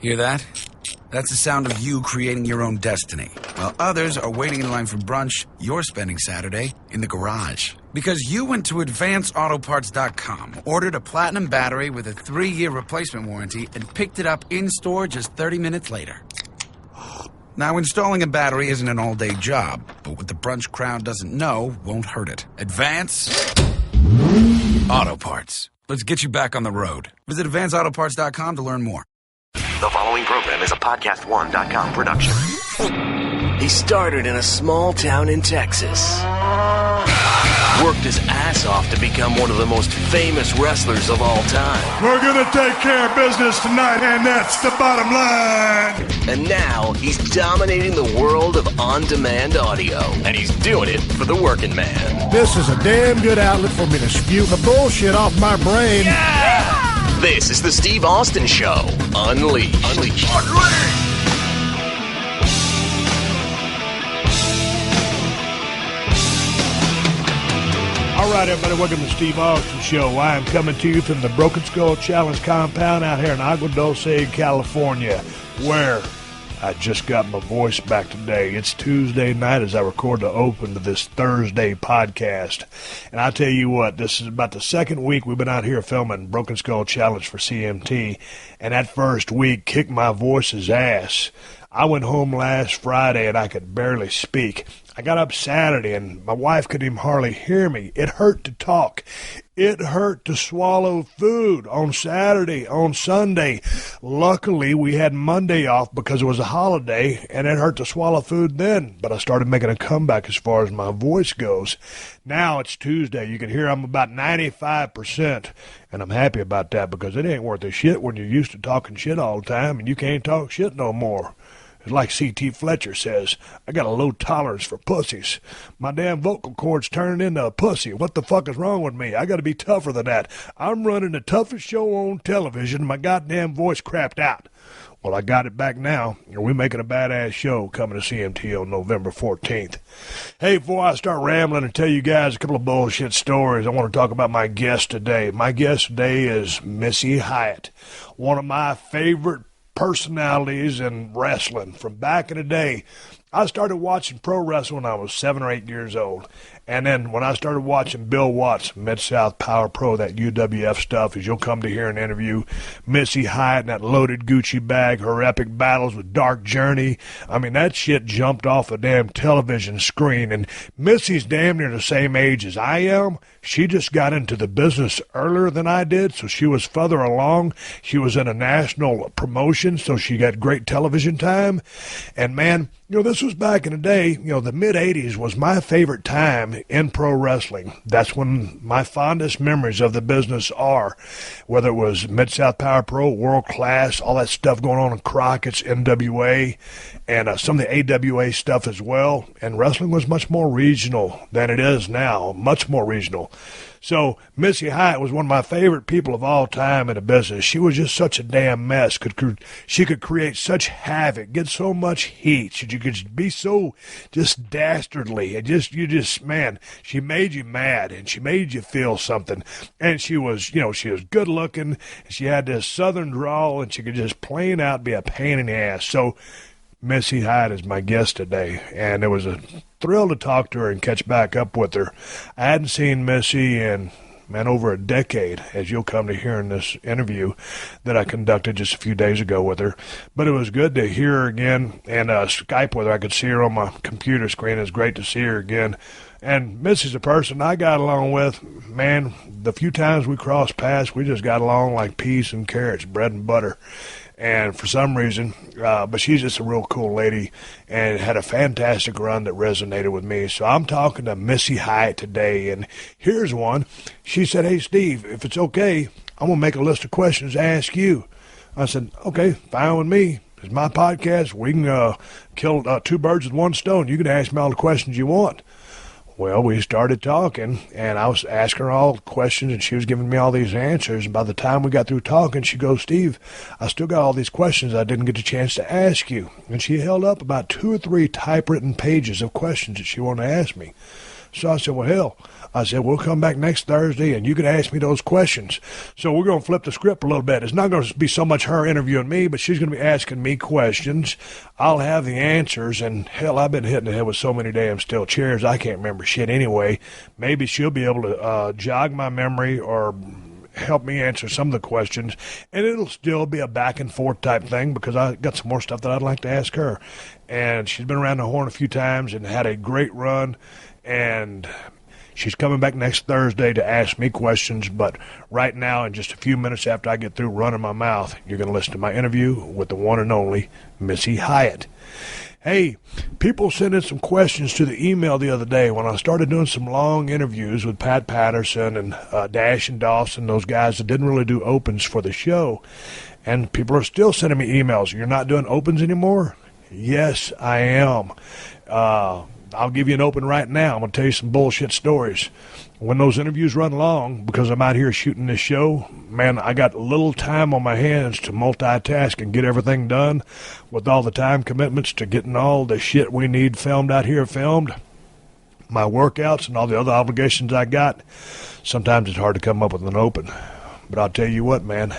Hear that? That's the sound of you creating your own destiny. While others are waiting in line for brunch, you're spending Saturday in the garage. Because you went to advanceautoparts.com, ordered a platinum battery with a 3-year replacement warranty, and picked it up in-store just 30 minutes later. Now, installing a battery isn't an all-day job, but what the brunch crowd doesn't know won't hurt it. Advance Auto Parts. Let's get you back on the road. Visit advanceautoparts.com to learn more. The following program is a podcast1.com production. He started in a small town in Texas. Worked his ass off to become one of the most famous wrestlers of all time. We're gonna take care of business tonight, and that's the bottom line. And now he's dominating the world of on-demand audio. And he's doing it for the working man. This is a damn good outlet for me to spew the bullshit off my brain. Yeah! This is the Steve Austin Show. Unleashed. All right, everybody, welcome to the Steve Austin Show. I am coming to you from the Broken Skull Challenge compound out here in Agua Dulce, California, where I just got my voice back today. It's Tuesday night as I record the open to this Thursday podcast. And I tell you what, this is about the second week we've been out here filming Broken Skull Challenge for CMT. And that first week kicked my voice's ass. I went home last Friday and I could barely speak. I got up Saturday and my wife couldn't even hardly hear me. It hurt to talk. It hurt to swallow food on Saturday, on Sunday. Luckily, we had Monday off because it was a holiday, and it hurt to swallow food then. But I started making a comeback as far as my voice goes. Now it's Tuesday. You can hear I'm about 95%, and I'm happy about that because it ain't worth a shit when you're used to talking shit all the time, and you can't talk shit no more. It's like C.T. Fletcher says, I got a low tolerance for pussies. My damn vocal cords turning into a pussy. What the fuck is wrong with me? I got to be tougher than that. I'm running the toughest show on television. My goddamn voice crapped out. Well, I got it back now, and we're making a badass show coming to CMT on November 14th. Hey, before I start rambling and tell you guys a couple of bullshit stories, I want to talk about my guest today. My guest today is Missy Hyatt, one of my favorite personalities in wrestling from back in the day. I started watching pro wrestling when I was 7 or 8 years old. And then when I started watching Bill Watts, Mid-South Power Pro, that UWF stuff, as you'll come to hear an interview, Missy Hyatt in that loaded Gucci bag, her epic battles with Dark Journey. I mean, that shit jumped off a damn television screen. And Missy's damn near the same age as I am. She just got into the business earlier than I did, so she was further along. She was in a national promotion, so she got great television time. And man, you know, this was back in the day, you know, the mid-'80s was my favorite time in pro wrestling. That's when my fondest memories of the business are, whether it was Mid-South Power Pro, World Class, all that stuff going on in Crockett's, NWA, and some of the AWA stuff as well. And wrestling was much more regional than it is now, much more regional. So Missy Hyatt was one of my favorite people of all time in the business. She was just such a damn mess. She could create such havoc, get so much heat. She could be so just dastardly. Man, she made you mad and she made you feel something. And she was good looking. She had this southern drawl and she could just plain out be a pain in the ass. So Missy Hyatt is my guest today, and it was a thrill to talk to her and catch back up with her. I hadn't seen Missy in, over a decade, as you'll come to hear in this interview that I conducted just a few days ago with her. But it was good to hear her again, and Skype with her. I could see her on my computer screen. It was great to see her again. And Missy's a person I got along with. Man, the few times we crossed paths, we just got along like peas and carrots, bread and butter. And for some reason, but she's just a real cool lady and had a fantastic run that resonated with me. So I'm talking to Missy Hyatt today, and here's one. She said, hey, Steve, if it's okay, I'm going to make a list of questions to ask you. I said, okay, fine with me. It's my podcast. We can kill 2 birds with 1 stone. You can ask me all the questions you want. Well, we started talking, and I was asking her all the questions, and she was giving me all these answers. And by the time we got through talking, she goes, Steve, I still got all these questions I didn't get a chance to ask you. And she held up about 2 or 3 typewritten pages of questions that she wanted to ask me. So I said, well, hell, I said, we'll come back next Thursday and you can ask me those questions. So we're going to flip the script a little bit. It's not going to be so much her interviewing me, but she's going to be asking me questions. I'll have the answers, and hell, I've been hitting the head with so many damn steel chairs, I can't remember shit anyway. Maybe she'll be able to jog my memory or help me answer some of the questions, and it'll still be a back and forth type thing because I got some more stuff that I'd like to ask her. And she's been around the horn a few times and had a great run, and she's coming back next Thursday to ask me questions. But right now, in just a few minutes after I get through running my mouth, you're going to listen to my interview with the one and only Missy Hyatt. Hey, people sent in some questions to the email the other day when I started doing some long interviews with Pat Patterson and Dash and Dawson, those guys that didn't really do opens for the show. And people are still sending me emails. You're not doing opens anymore? Yes, I am. I'll give you an open right now. I'm going to tell you some bullshit stories. When those interviews run long, because I'm out here shooting this show, man, I got little time on my hands to multitask and get everything done with all the time commitments to getting all the shit we need filmed out here filmed. My workouts and all the other obligations I got, sometimes it's hard to come up with an open. But I'll tell you what, man,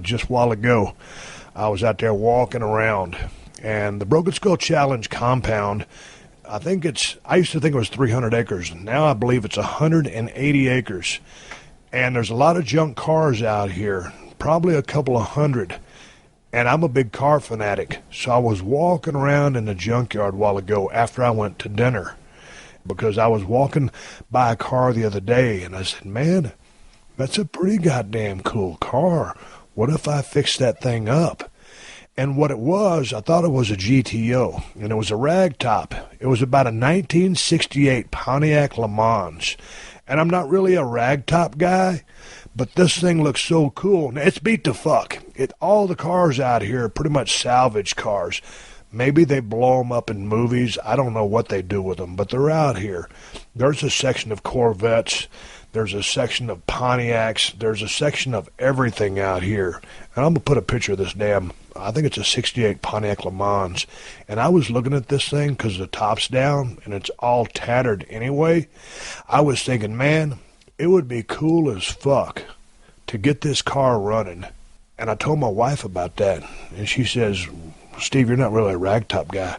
just a while ago, I was out there walking around, and the Broken Skull Challenge compound, I used to think it was 300 acres. Now I believe it's 180 acres. And there's a lot of junk cars out here, probably a couple of hundred. And I'm a big car fanatic. So I was walking around in the junkyard a while ago after I went to dinner, because I was walking by a car the other day, and I said, man, that's a pretty goddamn cool car. What if I fixed that thing up? And what it was, I thought it was a GTO, and it was a ragtop. It was about a 1968 Pontiac Le Mans. And I'm not really a ragtop guy, but this thing looks so cool. Now, it's beat to fuck. All the cars out here are pretty much salvage cars. Maybe they blow them up in movies. I don't know what they do with them, but they're out here. There's a section of Corvettes. There's a section of Pontiacs. There's a section of everything out here. And I'm going to put a picture of this I think it's a 68 Pontiac Le Mans. And I was looking at this thing because the top's down and it's all tattered anyway. I was thinking, man, it would be cool as fuck to get this car running. And I told my wife about that. And she says, Steve, you're not really a ragtop guy.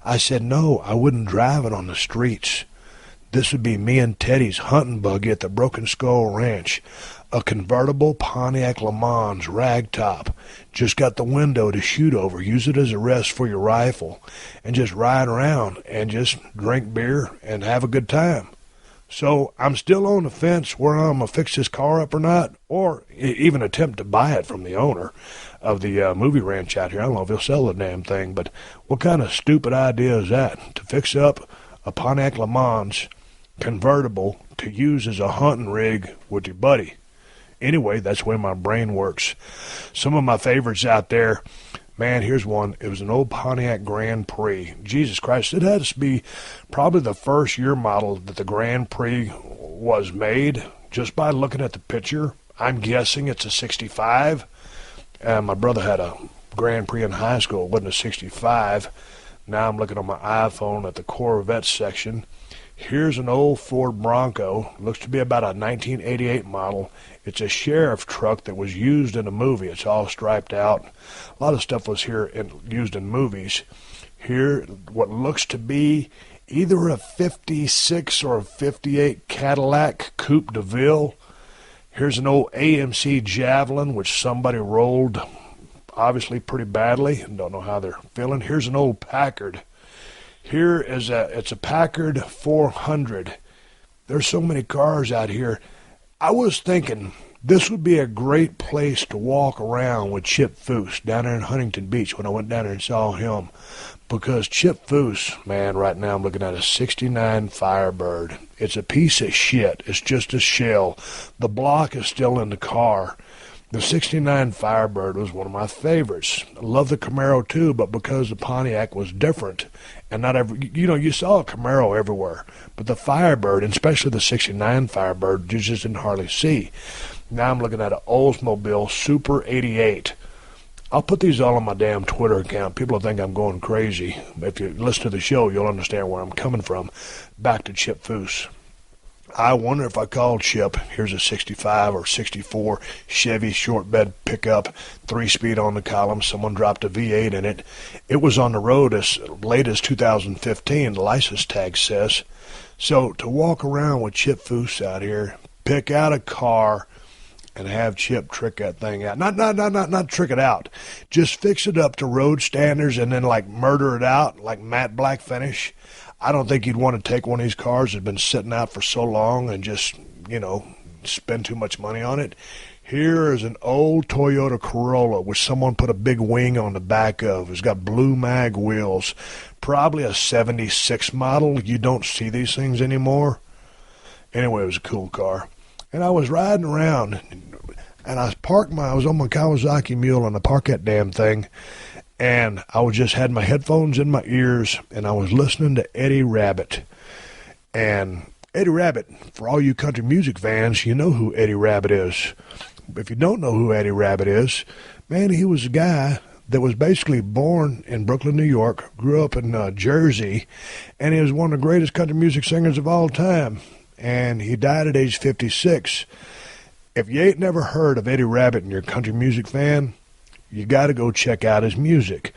I said, no, I wouldn't drive it on the streets. This would be me and Teddy's hunting buggy at the Broken Skull Ranch. A convertible Pontiac Le Mans ragtop. Just got the window to shoot over. Use it as a rest for your rifle. And just ride around and just drink beer and have a good time. So I'm still on the fence where I'm going to fix this car up or not, or even attempt to buy it from the owner of the movie ranch out here. I don't know if he'll sell the damn thing, but what kind of stupid idea is that? To fix up a Pontiac Le Mans convertible to use as a hunting rig with your buddy. Anyway, that's the way my brain works. Some of my favorites out there, man, here's one. It was an old Pontiac Grand Prix. Jesus Christ, it had to be probably the first year model that the Grand Prix was made. Just by looking at the picture, I'm guessing it's a 65. My brother had a Grand Prix in high school. It wasn't a 65. Now I'm looking on my iPhone at the Corvette section. Here's an old Ford Bronco. Looks to be about a 1988 model. It's a sheriff truck that was used in a movie. It's all striped out. A lot of stuff was used in movies. Here, what looks to be either a 56 or a 58 Cadillac Coupe de Ville. Here's an old AMC Javelin, which somebody rolled obviously pretty badly. Don't know how they're feeling. Here's an old Packard. Here is it's a Packard 400. There's so many cars out here. I was thinking this would be a great place to walk around with Chip Foose down there in Huntington Beach when I went down there and saw him. Because Chip Foose, man, right now I'm looking at a 69 Firebird. It's a piece of shit. It's just a shell. The block is still in the car. The 69 Firebird was one of my favorites. I love the Camaro too, but because the Pontiac was different, and not every, you saw a Camaro everywhere, but the Firebird, and especially the 69 Firebird, you just didn't hardly see. Now I'm looking at an Oldsmobile Super 88. I'll put these all on my damn Twitter account. People will think I'm going crazy. If you listen to the show, you'll understand where I'm coming from. Back to Chip Foose. I wonder if I called Chip. Here's a 65 or 64 Chevy short bed pickup, 3-speed on the column. Someone dropped a V8 in it. It was on the road as late as 2015, the license tag says. So to walk around with Chip Foose out here, pick out a car and have Chip trick that thing out. Not trick it out. Just fix it up to road standards and then like murder it out, like matte black finish. I don't think you'd want to take one of these cars that's been sitting out for so long and just, spend too much money on it. Here is an old Toyota Corolla which someone put a big wing on the back of. It's got blue mag wheels. Probably a 76 model. You don't see these things anymore. Anyway, it was a cool car. And I was riding around, and I was on my Kawasaki Mule, and I parked that damn thing. And I just had my headphones in my ears, and I was listening to Eddie Rabbitt. And Eddie Rabbitt, for all you country music fans, you know who Eddie Rabbitt is. If you don't know who Eddie Rabbitt is, man, he was a guy that was basically born in Brooklyn, New York, grew up in Jersey, and he was one of the greatest country music singers of all time. And he died at age 56. If you ain't never heard of Eddie Rabbitt and you're a country music fan, you got to go check out his music.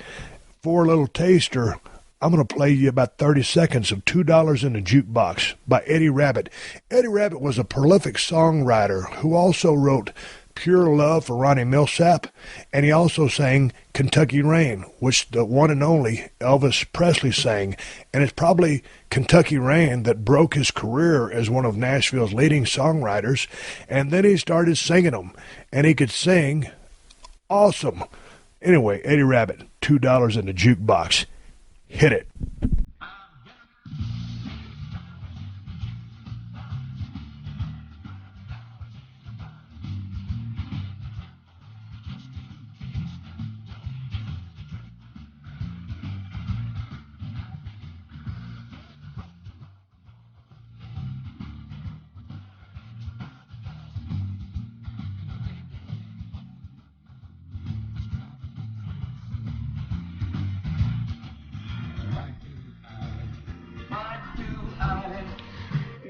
For a little taster, I'm going to play you about 30 seconds of $2 in the Jukebox by Eddie Rabbitt. Eddie Rabbitt was a prolific songwriter who also wrote Pure Love for Ronnie Millsap, and he also sang Kentucky Rain, which the one and only Elvis Presley sang. And it's probably Kentucky Rain that broke his career as one of Nashville's leading songwriters. And then he started singing them, and he could sing awesome. Anyway, Eddie Rabbitt, $2 in the Jukebox. Hit it.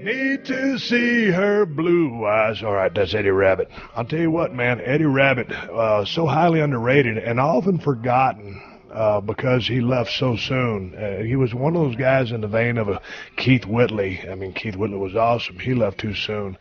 Need to see her blue eyes. All right, that's Eddie Rabbitt. I'll tell you what, man, Eddie Rabbitt, so highly underrated and often forgotten because he left so soon. He was one of those guys in the vein of a Keith Whitley. I mean, Keith Whitley was awesome. He left too soon.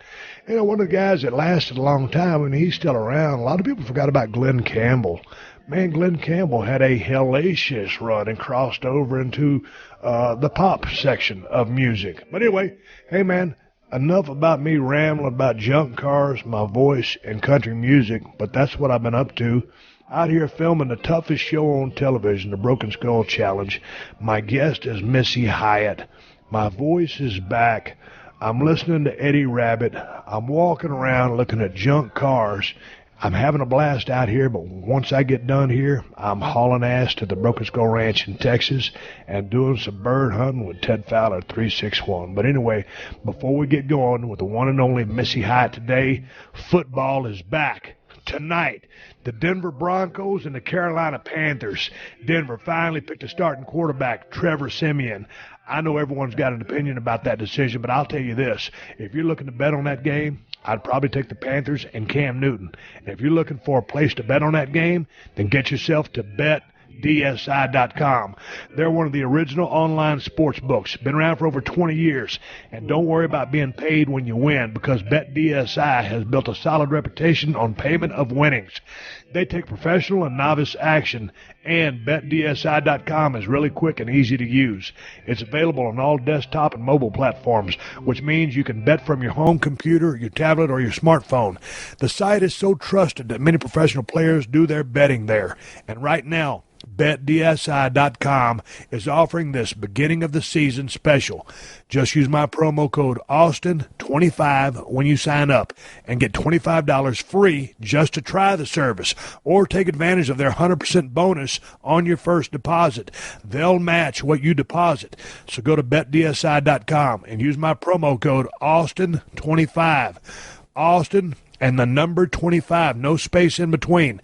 One of the guys that lasted a long time, and he's still around. A lot of people forgot about Glenn Campbell. Man, Glenn Campbell had a hellacious run and crossed over into the pop section of music. But anyway, hey man, enough about me rambling about junk cars, my voice, and country music, but that's what I've been up to. Out here filming the toughest show on television, the Broken Skull Challenge. My guest is Missy Hyatt. My voice is back. I'm listening to Eddie Rabbitt. I'm walking around looking at junk cars. I'm having a blast out here, but once I get done here, I'm hauling ass to the Broken Skull Ranch in Texas and doing some bird hunting with Ted Fowler 361. But anyway, before we get going with the one and only Missy Hyatt today, football is back. Tonight, the Denver Broncos and the Carolina Panthers. Denver finally picked a starting quarterback, Trevor Siemian. I know everyone's got an opinion about that decision, but I'll tell you this. If you're looking to bet on that game, I'd probably take the Panthers and Cam Newton. And if you're looking for a place to bet on that game, then get yourself to BetDSI.com. They're one of the original online sports books. Been around for over 20 years. And don't worry about being paid when you win, because BetDSI has built a solid reputation on payment of winnings. They take professional and novice action, and BetDSI.com is really quick and easy to use. It's available on all desktop and mobile platforms, which means you can bet from your home computer, your tablet, or your smartphone. The site is so trusted that many professional players do their betting there. And right now, BetDSI.com is offering this beginning of the season special. Just use my promo code Austin25 when you sign up and get $25 free just to try the service, or take advantage of their 100% bonus on your first deposit. They'll match what you deposit. So go to BetDSI.com and use my promo code Austin25. Austin and the number 25, no space in between.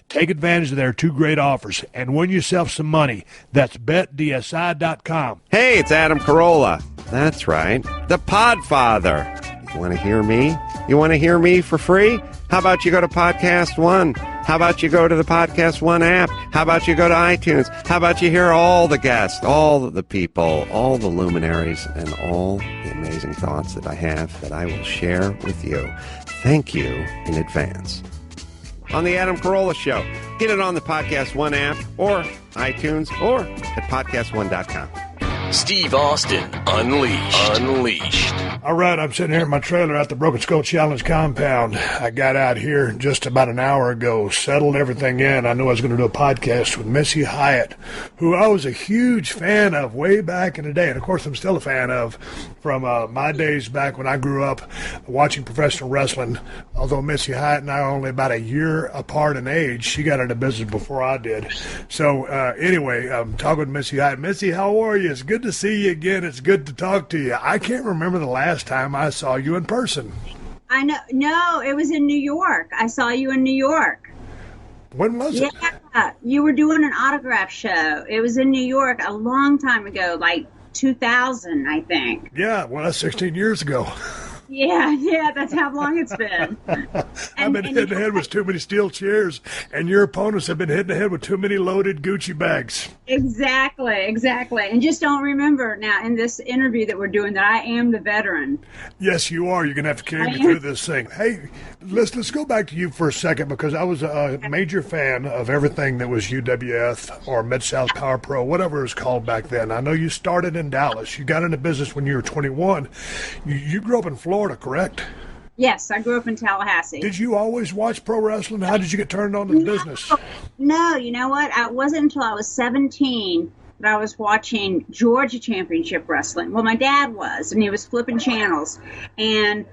Take advantage of their two great offers and win yourself some money. That's betdsi.com. Hey, it's Adam Carolla. That's right, the Podfather. You want to hear me? You want to hear me for free? How about you go to Podcast One? How about you go to the Podcast One app? How about you go to iTunes? How about you hear all the guests, all the people, all the luminaries, and all the amazing thoughts that I have that I will share with you. Thank you in advance. On the Adam Carolla Show. Get it on the Podcast One app or iTunes or at podcastone.com. Steve Austin, Unleashed. All right, I'm sitting here in my trailer at the Broken Skull Challenge compound. I got out here just about an hour ago, settled everything in. I knew I was going to do a podcast with Missy Hyatt, who I was a huge fan of way back in the day. And, of course, I'm still a fan of from my days back when I grew up watching professional wrestling. Although Missy Hyatt and I are only about a year apart in age, she got into business before I did. So, anyway, I'm talking with Missy Hyatt. Missy, how are you? It's good to see you again. It's good to talk to you. I can't remember the last time I saw you in person. I know. No, it was in New York. I saw you in New York. When was it? Yeah, you were doing an autograph show. It was in New York a long time ago, like 2000, I think. Yeah, well, that's 16 years ago. Yeah, that's how long it's been. I've been hit in the head with too many steel chairs, and your opponents have been hit in the head with too many loaded Gucci bags. Exactly. And just don't remember now in this interview that we're doing that I am the veteran. Yes, you are. You're going to have to carry me through this thing. Hey, let's go back to you for a second, because I was a major fan of everything that was UWF or Mid-South Power Pro, whatever it was called back then. I know you started in Dallas. You got into business when you were 21. You grew up in Florida, correct? Yes, I grew up in Tallahassee. Did you always watch pro wrestling? How did you get turned on to the business? No, you know what? It wasn't until I was 17 that I was watching Georgia Championship Wrestling. Well, my dad was, and he was flipping channels, and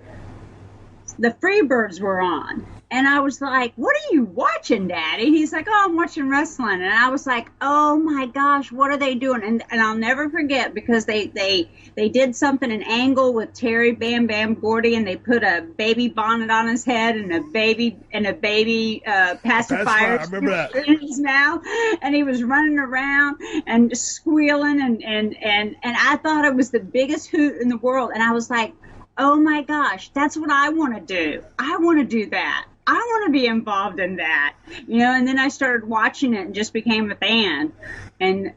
the Freebirds were on. And I was like, what are you watching, Daddy? He's like, oh, I'm watching wrestling. And I was like, oh, my gosh, what are they doing? And I'll never forget, because they did something, an angle with Terry Bam Bam Gordy, and they put a baby bonnet on his head and a baby pacifier I remember that. in his mouth. And he was running around and squealing. And I thought it was the biggest hoot in the world. And I was like, oh, my gosh, that's what I want to do. I want to do that. I want to be involved in that, and then I started watching it and just became a fan, and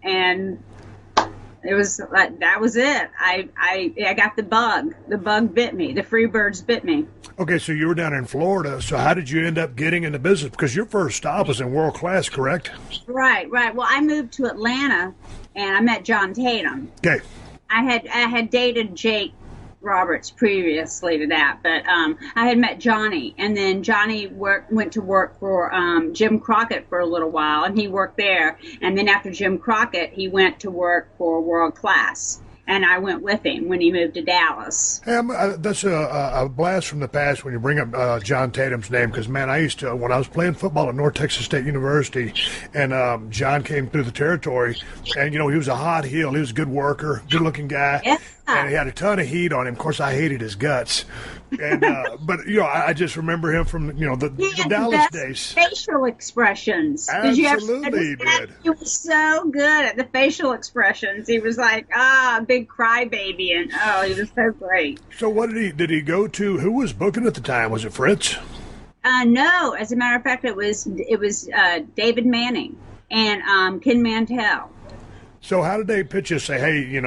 it was like, that was it. I got the bug bit me, the Freebirds bit me. Okay, so you were down in Florida, so how did you end up getting into business? Because your first stop was in World Class, correct? Right. Well, I moved to Atlanta, and I met John Tatum. Okay. I had dated Jake Roberts previously to that, but I had met Johnny, and then Johnny went to work for Jim Crockett for a little while, and he worked there, and then after Jim Crockett, he went to work for World Class, and I went with him when he moved to Dallas. Hey, that's a blast from the past when you bring up John Tatum's name, because, man, I used to, when I was playing football at North Texas State University, and John came through the territory, and, he was a hot heel. He was a good worker, good-looking guy. Yeah. And he had a ton of heat on him. Of course, I hated his guts. And but I just remember him from the Dallas days. Facial expressions. Absolutely, he did. He was so good at the facial expressions. He was like big crybaby, and he was so great. So what did he go to? Who was booking at the time? Was it Fritz? No, as a matter of fact, it was David Manning and Ken Mantell. So how did they pitch you? Say, hey,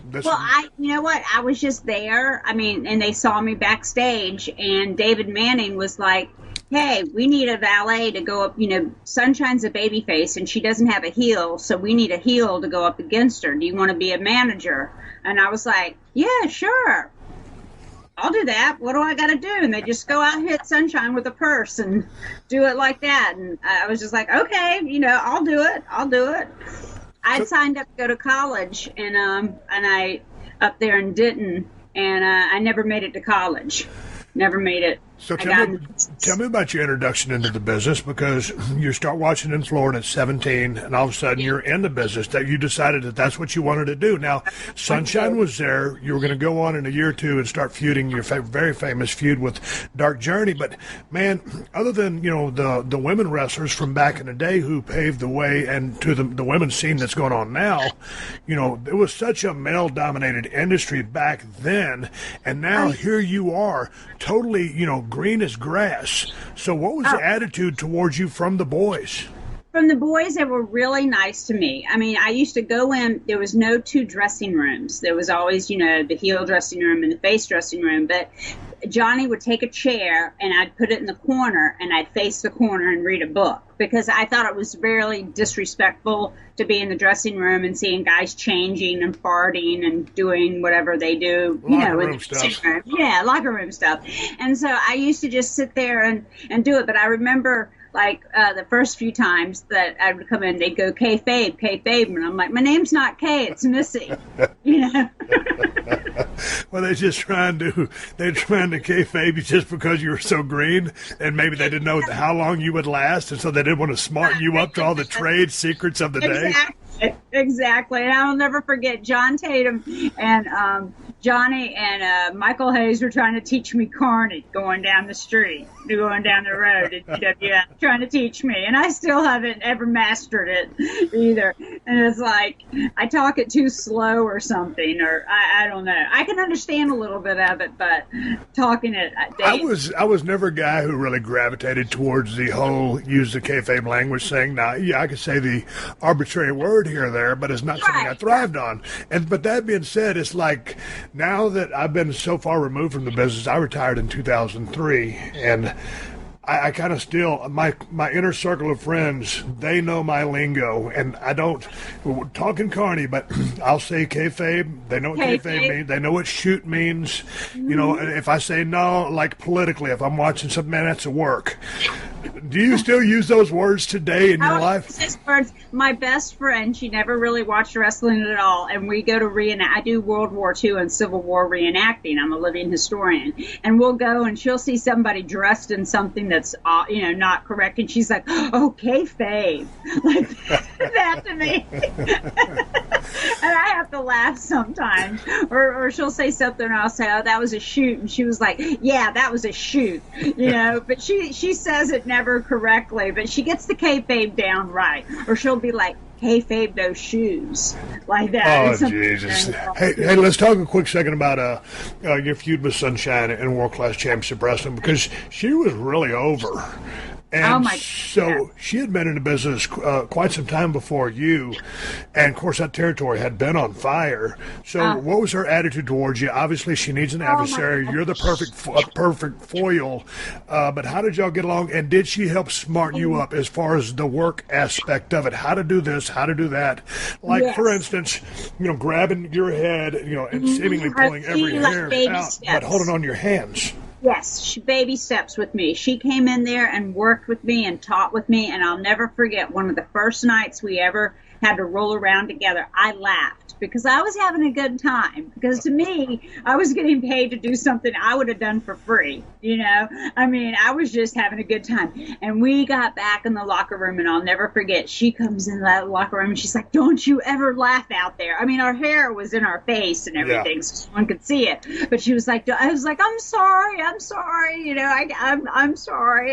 this. Well, I was just there. I mean, and they saw me backstage, and David Manning was like, hey, we need a valet to go up. Sunshine's a baby face, and she doesn't have a heel, so we need a heel to go up against her. Do you want to be a manager? And I was like, yeah, sure. I'll do that. What do I got to do? And they just go out and hit Sunshine with a purse and do it like that. And I was just like, okay, I'll do it. I'd signed up to go to college, and I up there in Denton, and I never made it to college. Never made it. So tell me about your introduction into the business, because you start watching in Florida at 17, and all of a sudden you're in the business, that you decided that that's what you wanted to do. Now, Sunshine was there. You were going to go on in a year or two and start feuding your very famous feud with Dark Journey. But, man, other than, the women wrestlers from back in the day who paved the way and to the women's scene that's going on now, it was such a male-dominated industry back then, and now here you are, totally, green as grass. So what was the attitude towards you from the boys? From the boys, they were really nice to me. I mean, I used to go in, there was no two dressing rooms. There was always, the heel dressing room and the face dressing room. But Johnny would take a chair and I'd put it in the corner and I'd face the corner and read a book, because I thought it was really disrespectful to be in the dressing room and seeing guys changing and farting and doing whatever they do, locker room stuff. Yeah, locker room stuff. And so I used to just sit there and do it. But I remember, the first few times that I would come in, they'd go, kayfabe, and I'm like, my name's not Kay, it's Missy, Well, they're trying to kayfabe you just because you were so green, and maybe they didn't know how long you would last, and so they didn't want to smarten you up to all the trade secrets of the day. Exactly. And I'll never forget John Tatum and Johnny and Michael Hayes were trying to teach me Carney going down the road at WWF, trying to teach me. And I still haven't ever mastered it either. And it's like, I talk it too slow or something, or I don't know. I can understand a little bit of it, but talking it. I was never a guy who really gravitated towards the whole use the kayfabe language thing. Now, yeah, I could say the arbitrary word here or there, but it's not something I thrived on. But that being said, it's like, now that I've been so far removed from the business, I retired in 2003, and I kind of still, my inner circle of friends, they know my lingo, and I don't talk in Carney, but I'll say kayfabe. They know what kayfabe means. They know what shoot means. If I say no, like politically, if I'm watching something, man, that's a work. Do you still use those words today in your life? Words. My best friend, she never really watched wrestling at all, and we go to reenact. I do World War II and Civil War reenacting. I'm a living historian, and we'll go and she'll see somebody dressed in something that's not correct, and she's like, "Oh, kayfabe," like that to me. And I have to laugh sometimes, or she'll say something, and I'll say, "Oh, that was a shoot," and she was like, "Yeah, that was a shoot," But she says it never correctly, but she gets the kayfabe down right, or she'll be like, kayfabe those shoes, like that. Oh, Jesus. Hey, let's talk a quick second about your feud with Sunshine and World Class Championship Wrestling, because she was really over. And so she had been in the business quite some time before you, and of course that territory had been on fire. So what was her attitude towards you? Obviously she needs an adversary. You're the perfect foil. But how did y'all get along? And did she help smarten you up as far as the work aspect of it? How to do this, how to do that? Like for instance, grabbing your head, and seemingly pulling every hair out, but holding on your hands. Yes, she baby steps with me. She came in there and worked with me and taught with me, and I'll never forget one of the first nights we ever had to roll around together. I laughed because I was having a good time, because to me, I was getting paid to do something I would have done for free, I mean, I was just having a good time. And we got back in the locker room, and I'll never forget, she comes in that locker room and she's like, "Don't you ever laugh out there." I mean, our hair was in our face and everything, so one could see it. But she was like, I was like, I'm sorry, I'm sorry,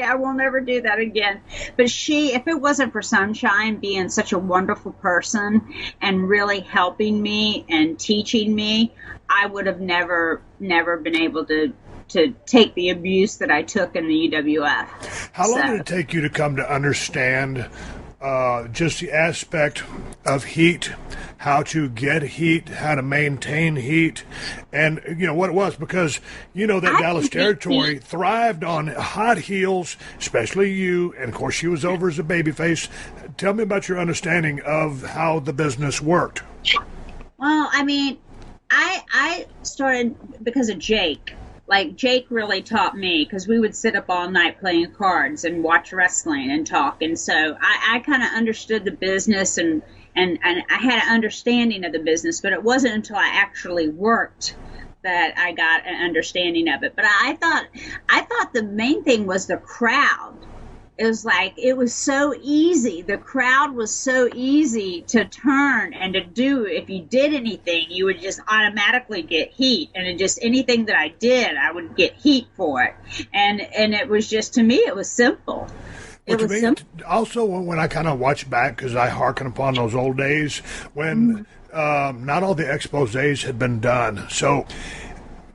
I will never do that again. But if it wasn't for Sunshine being such a wonderful person and really helping me and teaching me, I would have never been able to take the abuse that I took in the UWF. How long did it take you to come to understand just the aspect of heat, how to get heat, how to maintain heat, and what it was? Because that Dallas territory thrived on hot heels, especially you, and of course she was over as a babyface. Tell me about your understanding of how the business worked. Well, I mean, I started because of Jake. Like, Jake really taught me, because we would sit up all night playing cards and watch wrestling and talk. And so I kind of understood the business and I had an understanding of the business, but it wasn't until I actually worked that I got an understanding of it. But I thought the main thing was the crowd. It was like, it was so easy. The crowd was so easy to turn and to do. If you did anything, you would just automatically get heat. And it just, anything that I did, I would get heat for it. And it was just, to me, it was simple. It was simple. Also, when I kind of watch back, because I hearken upon those old days, when not all the exposés had been done. So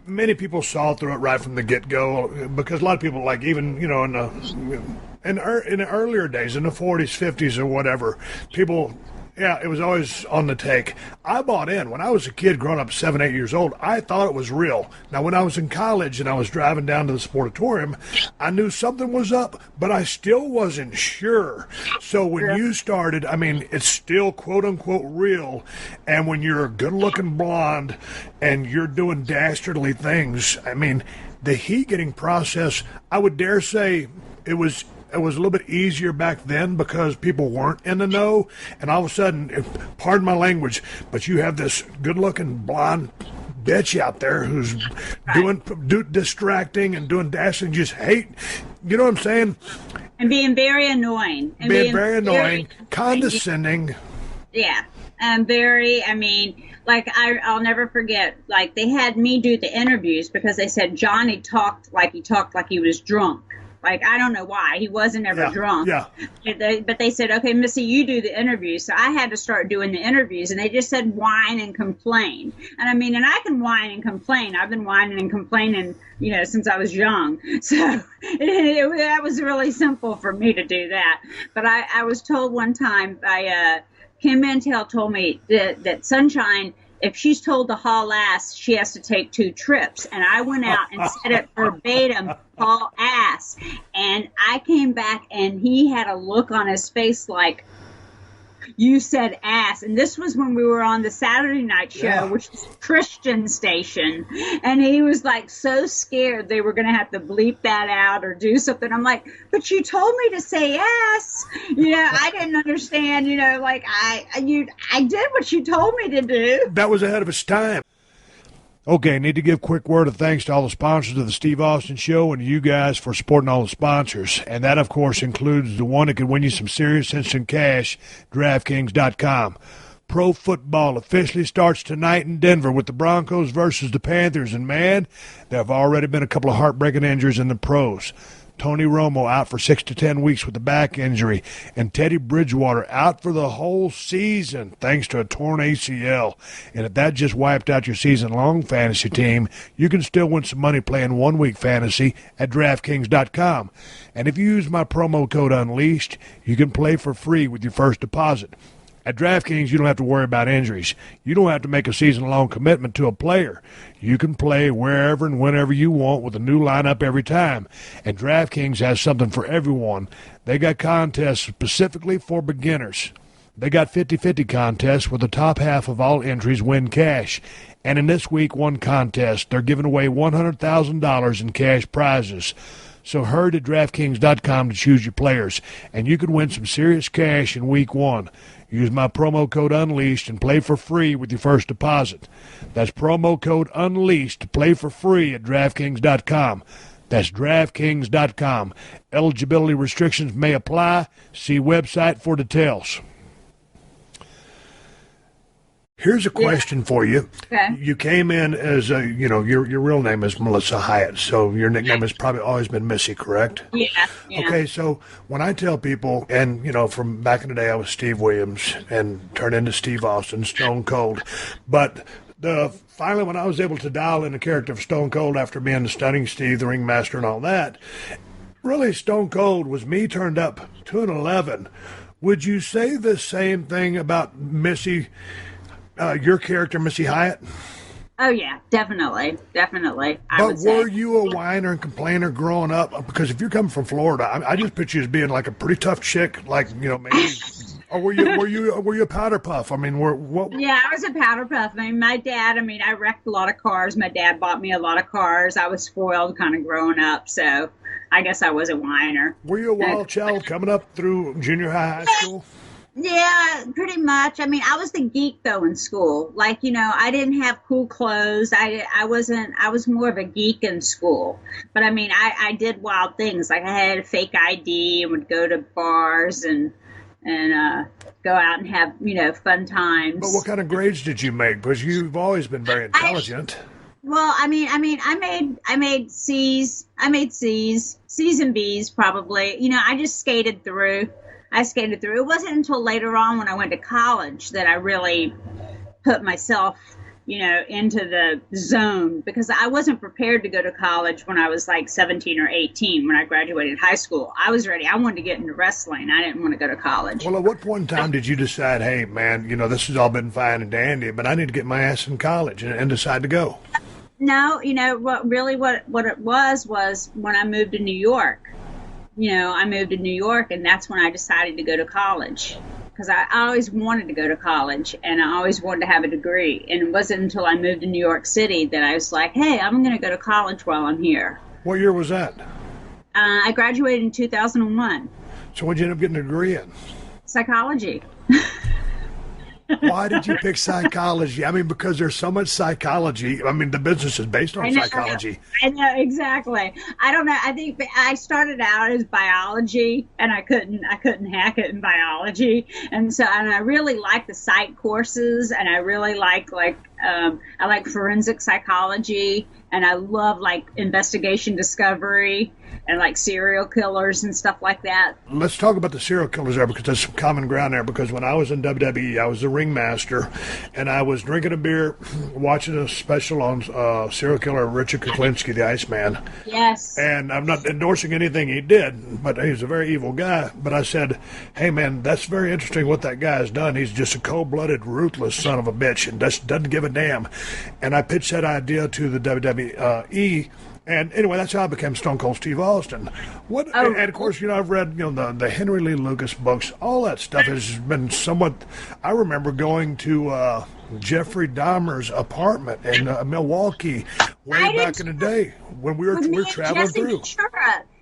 many people saw through it right from the get-go, because a lot of people, like, even, you know, in the earlier days, in the 40s, 50s, or whatever, people, yeah, it was always on the take. I bought in. When I was a kid growing up 7, 8 years old, I thought it was real. Now, when I was in college and I was driving down to the Sportatorium, I knew something was up, but I still wasn't sure. So when you started, I mean, it's still quote-unquote real, and when you're a good-looking blonde and you're doing dastardly things, I mean, the heat-getting process, I would dare say it was a little bit easier back then because people weren't in the know, and all of a sudden, pardon my language, but you have this good-looking blonde bitch out there who's doing distracting and doing dashing, just hate. You know what I'm saying? And being very annoying. And being very annoying, condescending. Yeah. Very, I mean, like, I'll never forget, like, they had me do the interviews because they said Johnny talked like he was drunk. Like, I don't know why. He wasn't ever drunk. Yeah. But they said, okay, Missy, you do the interviews. So I had to start doing the interviews, and they just said whine and complain. And I mean, and I can whine and complain. I've been whining and complaining, you know, since I was young. So that was really simple for me to do that. But I was told one time by Kim Mantell told me that Sunshine, if she's told to haul ass, she has to take 2 trips. And I went out and said it verbatim, haul ass. And I came back and he had a look on his face like, you said ass. And this was when we were on the Saturday night show, which is Christian station. And he was like so scared they were going to have to bleep that out or do something. I'm like, but you told me to say ass. You know, I didn't understand, you know, like I did what you told me to do. That was ahead of its time. Okay, need to give a quick word of thanks to all the sponsors of the Steve Austin Show and you guys for supporting all the sponsors. And that, of course, includes the one that could win you some serious instant cash, DraftKings.com. Pro football officially starts tonight in Denver with the Broncos versus the Panthers. And, man, there have already been a couple of heartbreaking injuries in the pros. Tony Romo out for 6 to 10 weeks with a back injury, and Teddy Bridgewater out for the whole season thanks to a torn ACL. And if that just wiped out your season-long fantasy team, you can still win some money playing one-week fantasy at DraftKings.com. And if you use my promo code UNLEASHED, you can play for free with your first deposit. At DraftKings, you don't have to worry about injuries. You don't have to make a season-long commitment to a player. You can play wherever and whenever you want with a new lineup every time. And DraftKings has something for everyone. They got contests specifically for beginners. They got 50-50 contests where the top half of all entries win cash. And in this week one contest, they're giving away $100,000 in cash prizes. So hurry to DraftKings.com to choose your players, and you could win some serious cash in week one. Use my promo code UNLEASHED and play for free with your first deposit. That's promo code UNLEASHED to play for free at DraftKings.com. That's DraftKings.com. Eligibility restrictions may apply. See website for details. Here's a question for you. Okay. You came in as a, you know, your real name is Melissa Hyatt, so your nickname has probably always been Missy, correct? Yeah. Okay, so when I tell people, and, you know, from back in the day I was Steve Williams and turned into Steve Austin, Stone Cold, but finally when I was able to dial in the character of Stone Cold after being the Stunning Steve, the Ringmaster and all that, really Stone Cold was me turned up to an 11. Would you say the same thing about Missy, your character, Missy Hyatt? Oh, yeah, definitely. But were you a whiner and complainer growing up? Because if you're coming from Florida, I just picture you as being like a pretty tough chick, like, you know, maybe. Or were you a powder puff? I mean, what? Yeah, I was a powder puff. I mean, my dad, I wrecked a lot of cars. My dad bought me a lot of cars. I was spoiled kind of growing up, so I guess I was a whiner. Were you a wild child coming up through junior high school? Yeah, pretty much. I mean, I was the geek though in school. Like, I didn't have cool clothes. I was more of a geek in school. But I mean, I did wild things. Like I had a fake ID and would go to bars and go out and have, fun times. But what kind of grades did you make? Because you've always been very intelligent. Well, I made C's. I made C's and B's probably. I just skated through. It wasn't until later on when I went to college that I really put myself, into the zone, because I wasn't prepared to go to college when I was like 17 or 18 when I graduated high school. I was ready. I wanted to get into wrestling. I didn't want to go to college. Well, at what point in time did you decide, hey, man, this has all been fine and dandy, but I need to get my ass in college and decide to go? No, what it was when I moved to New York. I moved to New York, and that's when I decided to go to college, because I always wanted to go to college, and I always wanted to have a degree. And it wasn't until I moved to New York City that I was like, hey, I'm going to go to college while I'm here. What year was that? I graduated in 2001. So what did you end up getting a degree in? Psychology. Why did you pick psychology? I mean, because there's so much psychology. I mean, the business is based on psychology. I know, exactly. I don't know. I think I started out as biology, and I couldn't hack it in biology. And I really like the psych courses, and I really like I like forensic psychology, and I love like investigation discovery and like serial killers and stuff like that. Let's talk about the serial killers there, because there's some common ground there. Because when I was in WWE, I was the ringmaster, and I was drinking a beer, watching a special on serial killer Richard Kuklinski, the Iceman. Yes. And I'm not endorsing anything he did, but he's a very evil guy. But I said, hey, man, that's very interesting what that guy has done. He's just a cold-blooded, ruthless son of a bitch and just doesn't give a damn. And I pitched that idea to the WWE. And anyway, that's how I became Stone Cold Steve Austin. And of course, I've read, the Henry Lee Lucas books. All that stuff has been somewhat. I remember going to Jeffrey Dahmer's apartment in Milwaukee way back in the day when we were traveling through.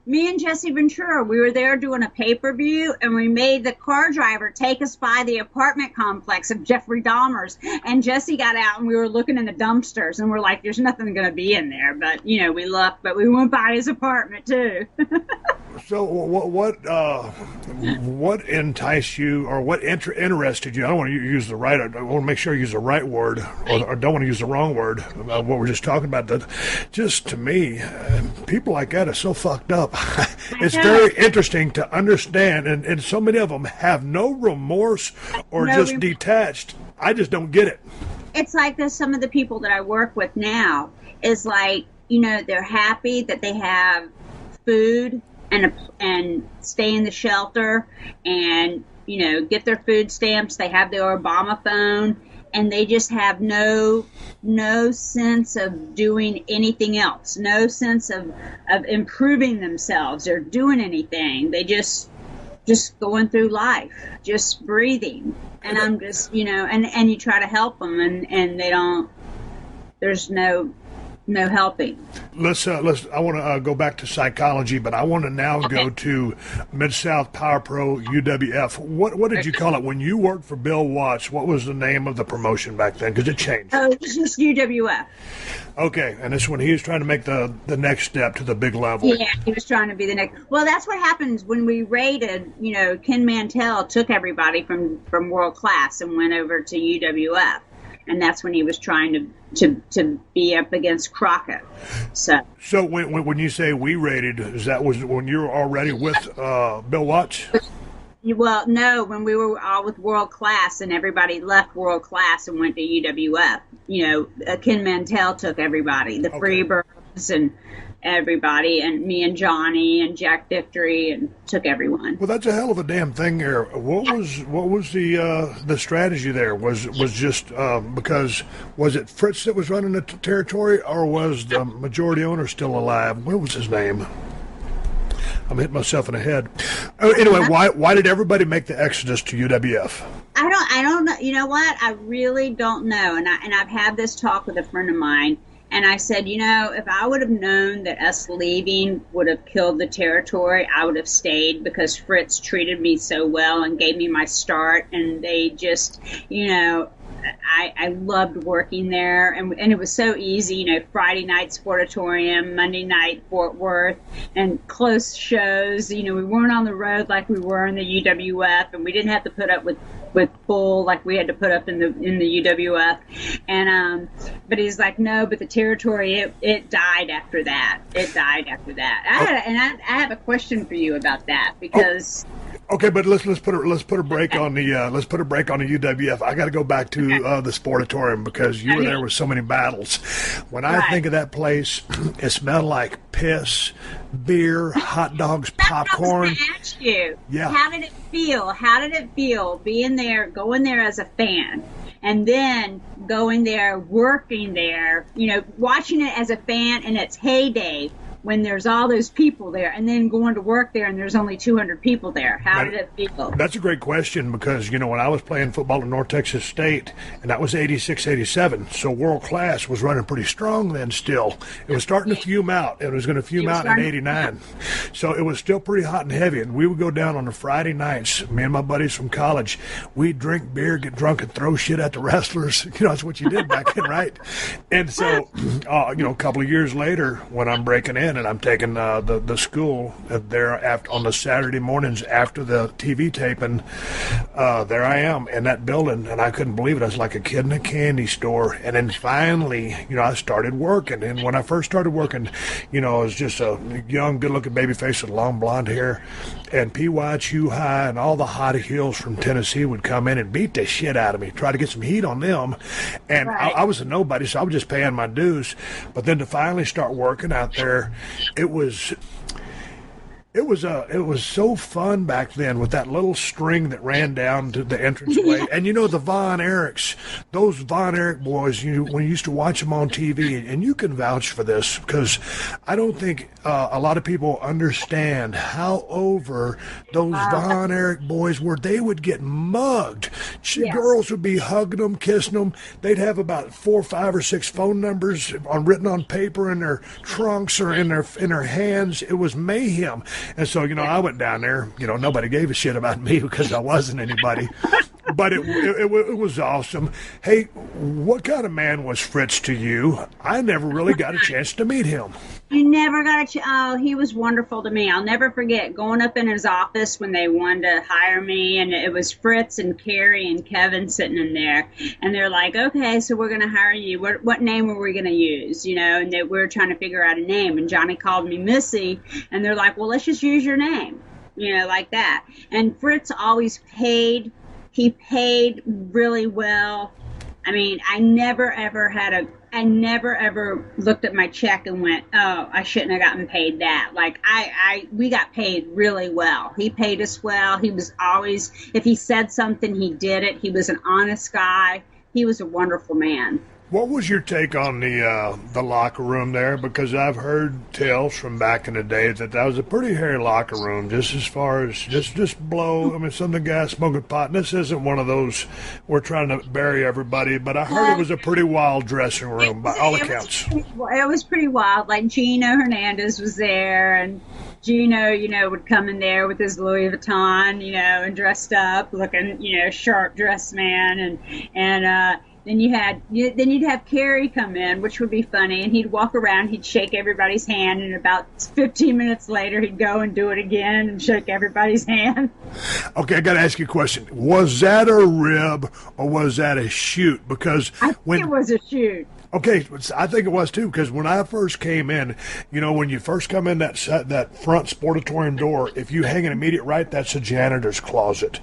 Me and Jesse Ventura, we were there doing a pay-per-view, and we made the car driver take us by the apartment complex of Jeffrey Dahmer's. And Jesse got out, and we were looking in the dumpsters, and we're like, there's nothing going to be in there. But, we looked, but we went by his apartment, too. So what enticed you, or what interested you? I don't want to use the right. I want to make sure I use the right word, or don't want to use the wrong word. What we're just talking about. That just to me, people like that are so fucked up. It's very interesting to understand, and so many of them have no remorse or just detached. I just don't get it. It's like some of the people that I work with now is like, they're happy that they have food and stay in the shelter and, get their food stamps. They have their Obama phone, and they just have no sense of doing anything else, no sense of improving themselves or doing anything. They just going through life, just breathing. And I'm just, and you try to help them, and they don't, there's no helping. I want to go back to psychology, but I want to now go to Mid-South Power Pro UWF. What did you call it when you worked for Bill Watts? What was the name of the promotion back then? Because it changed. Oh, it was just UWF. Okay, and this is when he was trying to make the next step to the big level. Yeah, he was trying to be the next. Well, that's what happens when we raided. Ken Mantell took everybody from World Class and went over to UWF. And that's when he was trying to be up against Crockett. So when you say we raided, was when you were already with Bill Watts? Well, no, when we were all with World Class and everybody left World Class and went to UWF. Ken Mantell took everybody, the Freebirds and everybody, and me and Johnny and Jack Victory, and took everyone. Well, that's a hell of a damn thing there. What was the strategy there? Was just because was it Fritz that was running the territory, or was the majority owner still alive? What was his name? I'm hitting myself in the head. Anyway, why did everybody make the exodus to UWF? I don't know. You know what? I really don't know. And I've had this talk with a friend of mine. And I said, if I would have known that us leaving would have killed the territory, I would have stayed, because Fritz treated me so well and gave me my start. And they just, I loved working there, and it was so easy, Friday night Sportatorium, Monday night Fort Worth, and close shows. We weren't on the road like we were in the UWF, and we didn't have to put up with bull like we had to put up in the UWF. And but he's like, no, but the territory, it died after that. It died after that. I have a question for you about that, because. Okay, but let's put a break on the UWF. I got to go back to the Sportatorium, because you were there with so many battles. When I think of that place, it smelled like piss, beer, hot dogs, popcorn. I was gonna ask you, yeah. How did it feel? How did it feel being there, going there as a fan, and then going there, working there? Watching it as a fan in its heyday, when there's all those people there, and then going to work there and there's only 200 people there. How did it feel? That's a great question, because, when I was playing football at North Texas State, and that was 86, 87, so world class was running pretty strong then still. It was starting to fume out. It was going to fume out in 89. So it was still pretty hot and heavy, and we would go down on the Friday nights, me and my buddies from college. We'd drink beer, get drunk, and throw shit at the wrestlers. That's what you did back then, right? And so, a couple of years later, when I'm breaking in, and I'm taking the school there on the Saturday mornings after the TV taping. There I am in that building, and I couldn't believe it. I was like a kid in a candy store. And then finally, I started working. And when I first started working, I was just a young, good-looking baby face with long blonde hair. And P.Y. Chew High and all the hottie heels from Tennessee would come in and beat the shit out of me, try to get some heat on them. And I was a nobody, so I was just paying my dues. But then to finally start working out there, it was so fun back then, with that little string that ran down to the entranceway. And the Von Erichs, those Von Erich boys, when you used to watch them on TV, and you can vouch for this, because I don't think a lot of people understand how over those Von Erich boys were. They would get mugged. Girls would be hugging them, kissing them. They'd have about 4, 5, or 6 phone numbers written on paper in their trunks or in their hands. It was mayhem. And so, I went down there. Nobody gave a shit about me because I wasn't anybody. But it was awesome. Hey, what kind of man was Fritz to you? I never really got a chance to meet him. You never got a he was wonderful to me. I'll never forget going up in his office when they wanted to hire me, and it was Fritz and Carrie and Kevin sitting in there, and they're like, okay, so we're going to hire you. What name are we going to use? And we were trying to figure out a name, and Johnny called me Missy, and they're like, well, let's just use your name, like that. And Fritz always paid. He paid really well. I mean, I never ever looked at my check and went, oh, I shouldn't have gotten paid that. Like we got paid really well. He paid us well. He was always, if he said something, he did it. He was an honest guy. He was a wonderful man. What was your take on the locker room there? Because I've heard tales from back in the day that was a pretty hairy locker room, just as far as just blow. I mean, some of the guys smoking pot. And this isn't one of those we're trying to bury everybody, but I heard it was a pretty wild dressing room by all accounts. It was pretty wild. Like Gino Hernandez was there, and Gino, would come in there with his Louis Vuitton, and dressed up, looking, sharp dressed man, and then you'd have Carrie come in, which would be funny, and he'd walk around, he'd shake everybody's hand, and about 15 minutes later, he'd go and do it again and shake everybody's hand. Okay, I got to ask you a question. Was that a rib or was that a shoot? Because I think it was a shoot. Okay, I think it was too, because when I first came in, when you first come in that front Sportatorium door, if you hang an immediate right, that's a janitor's closet.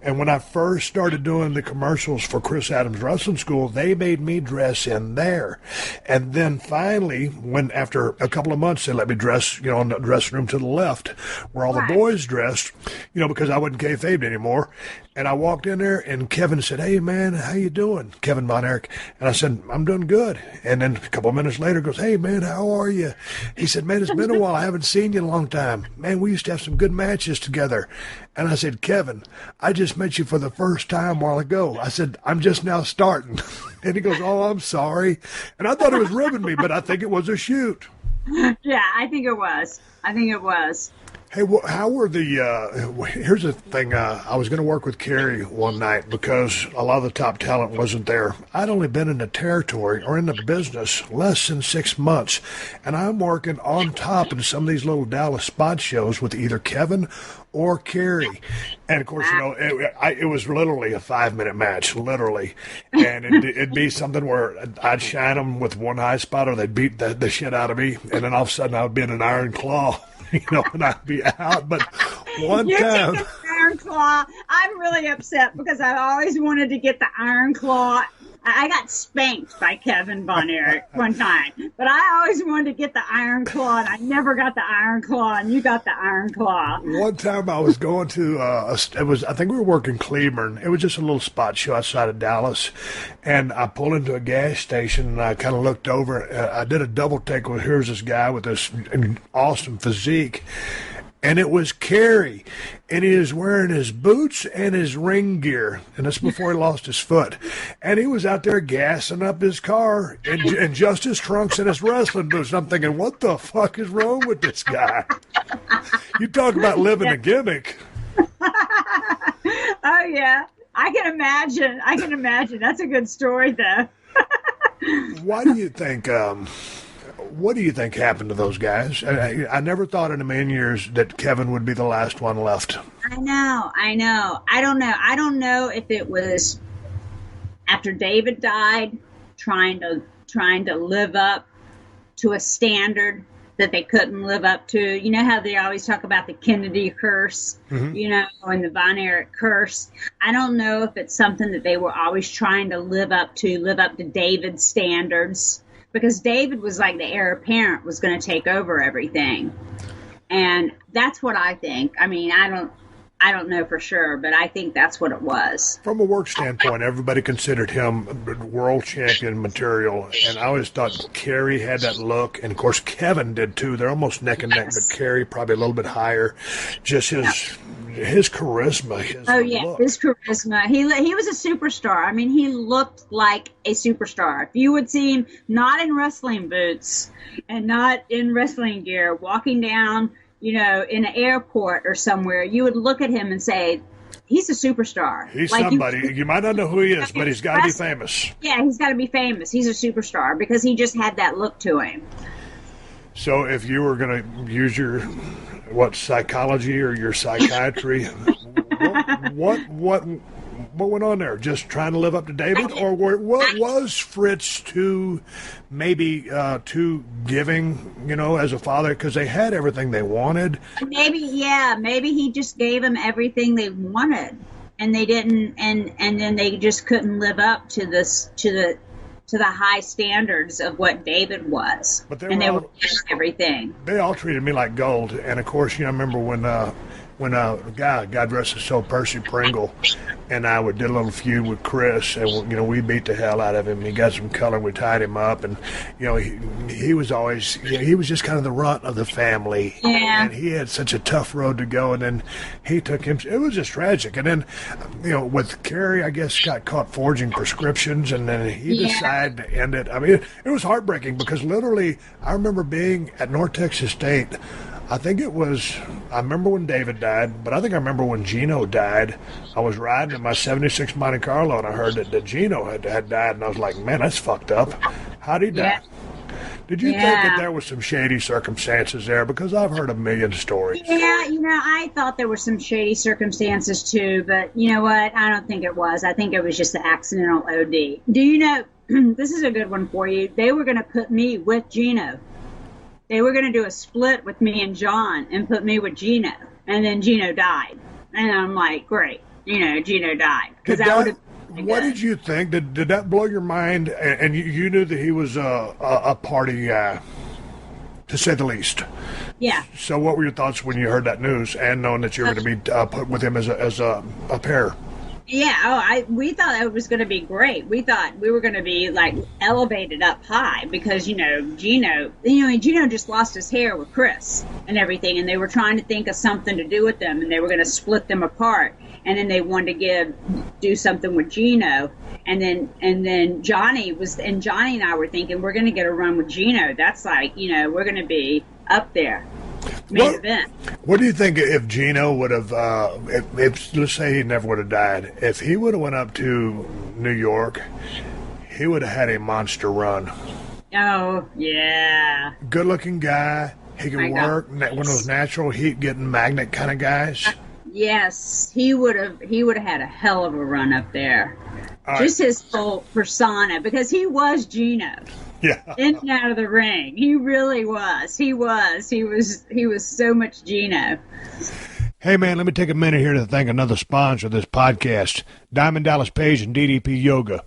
And when I first started doing the commercials for Chris Adams Wrestling School, they made me dress in there. And then finally, after a couple of months, they let me dress, in the dressing room to the left, where all the boys dressed, because I wasn't kayfabed anymore. And I walked in there, and Kevin said, hey, man, how you doing? Kevin Von Erich. And I said, I'm doing good. good. And then a couple of minutes later goes, hey, man, how are you? He said, man, it's been a while. I haven't seen you in a long time. Man, we used to have some good matches together. And I said, Kevin, I just met you for the first time a while ago. I said, I'm just now starting. And he goes, oh, I'm sorry. And I thought it was ribbing me, but I think it was a shoot. Yeah, I think it was. Hey, how were the, here's the thing, I was going to work with Carrie one night because a lot of the top talent wasn't there. I'd only been in the territory or in the business less than 6 months, and I'm working on top in some of these little Dallas spot shows with either Kevin or Carrie. And, of course, it was literally a 5-minute match, literally. And it'd be something where I'd shine them with one high spot or they'd beat the shit out of me, and then all of a sudden I would be in an iron claw. And I'd be out. But one time, Iron Claw. I'm really upset because I always wanted to get the Iron Claw. I got spanked by Kevin Von Erich one time, but I always wanted to get the Iron Claw, and I never got the Iron Claw, and you got the Iron Claw. One time I was going to, I think we were working Cleburne. It was just a little spot show outside of Dallas, and I pulled into a gas station, and I kind of looked over. I did a double take with, here's this guy with this awesome physique. And it was Carrie, and he was wearing his boots and his ring gear, and that's before he lost his foot. And he was out there gassing up his car in just his trunks and his wrestling boots. And I'm thinking, what the fuck is wrong with this guy? You talk about living a gimmick. Oh, yeah. I can imagine. That's a good story, though. Why do you think... what do you think happened to those guys? I never thought in a million years that Kevin would be the last one left. I know. I don't know if it was after David died, trying to live up to a standard that they couldn't live up to. You know how they always talk about the Kennedy curse, and the Von Erich curse. I don't know if it's something that they were always trying to live up to David's standards. Because David was like the heir apparent, was going to take over everything. And that's what I think. I mean, I don't know for sure, but I think that's what it was. From a work standpoint, everybody considered him world champion material. And I always thought Carrie had that look. And, of course, Kevin did, too. They're almost neck and neck, but Carrie probably a little bit higher. Just his charisma, look. His charisma. He was a superstar. I mean, he looked like a superstar. If you would see him not in wrestling boots and not in wrestling gear, walking down, in an airport or somewhere, you would look at him and say, he's a superstar. He's like somebody. You might not know who he is, but he's got to be famous. Yeah, he's got to be famous. He's a superstar because he just had that look to him. So if you were going to use your psychology or your psychiatry, what went on there? Just trying to live up to David, or what was Fritz too giving, as a father, because they had everything they wanted? Maybe he just gave them everything they wanted, and they didn't, and then they just couldn't live up to the high standards of what David was. But they were everything. They all treated me like gold. And, of course, I remember when God rest his soul, Percy Pringle, and I did a little feud with Chris, and, we beat the hell out of him. He got some color, we tied him up, and, he was always, he was just kind of the runt of the family. Yeah. And he had such a tough road to go, and then he took him, it was just tragic. And then, with Carrie, I guess, got caught forging prescriptions, and then he decided to end it. I mean, it was heartbreaking because literally, I remember being at North Texas State. I remember when David died, but I think I remember when Gino died. I was riding in my 76 Monte Carlo, and I heard that Gino had died, and I was like, man, that's fucked up. How'd he die? Did you think that there was some shady circumstances there? Because I've heard a million stories. Yeah, I thought there were some shady circumstances too, but you know what? I don't think it was. I think it was just the accidental OD. Do you know, this is a good one for you. They were going to put me with Gino. They were going to do a split with me and John and put me with Gino. And then Gino died. And I'm like, great. Gino died. Because I would have. What did you think? Did that blow your mind? And you knew that he was a party guy, to say the least. Yeah. So what were your thoughts when you heard that news and knowing that you were going to be put with him as a pair? Yeah, we thought it was going to be great. We thought we were going to be like elevated up high because Gino just lost his hair with Chris and everything, and they were trying to think of something to do with them, and they were going to split them apart, and then they wanted to do something with Gino, and then Johnny and I were thinking we're going to get a run with Gino. That's like we're going to be up there. Main event. What do you think if Gino would have, if let's say he never would have died, if he would have went up to New York, he would have had a monster run. Oh, yeah. Good-looking guy. He could work. One of those natural heat-getting magnet kind of guys. Yes, he would have had a hell of a run up there. Just his whole persona, because he was Gino. Yeah. In and out of the ring. He really was. He was so much Gino. Hey, man, let me take a minute here to thank another sponsor of this podcast, Diamond Dallas Page and DDP Yoga.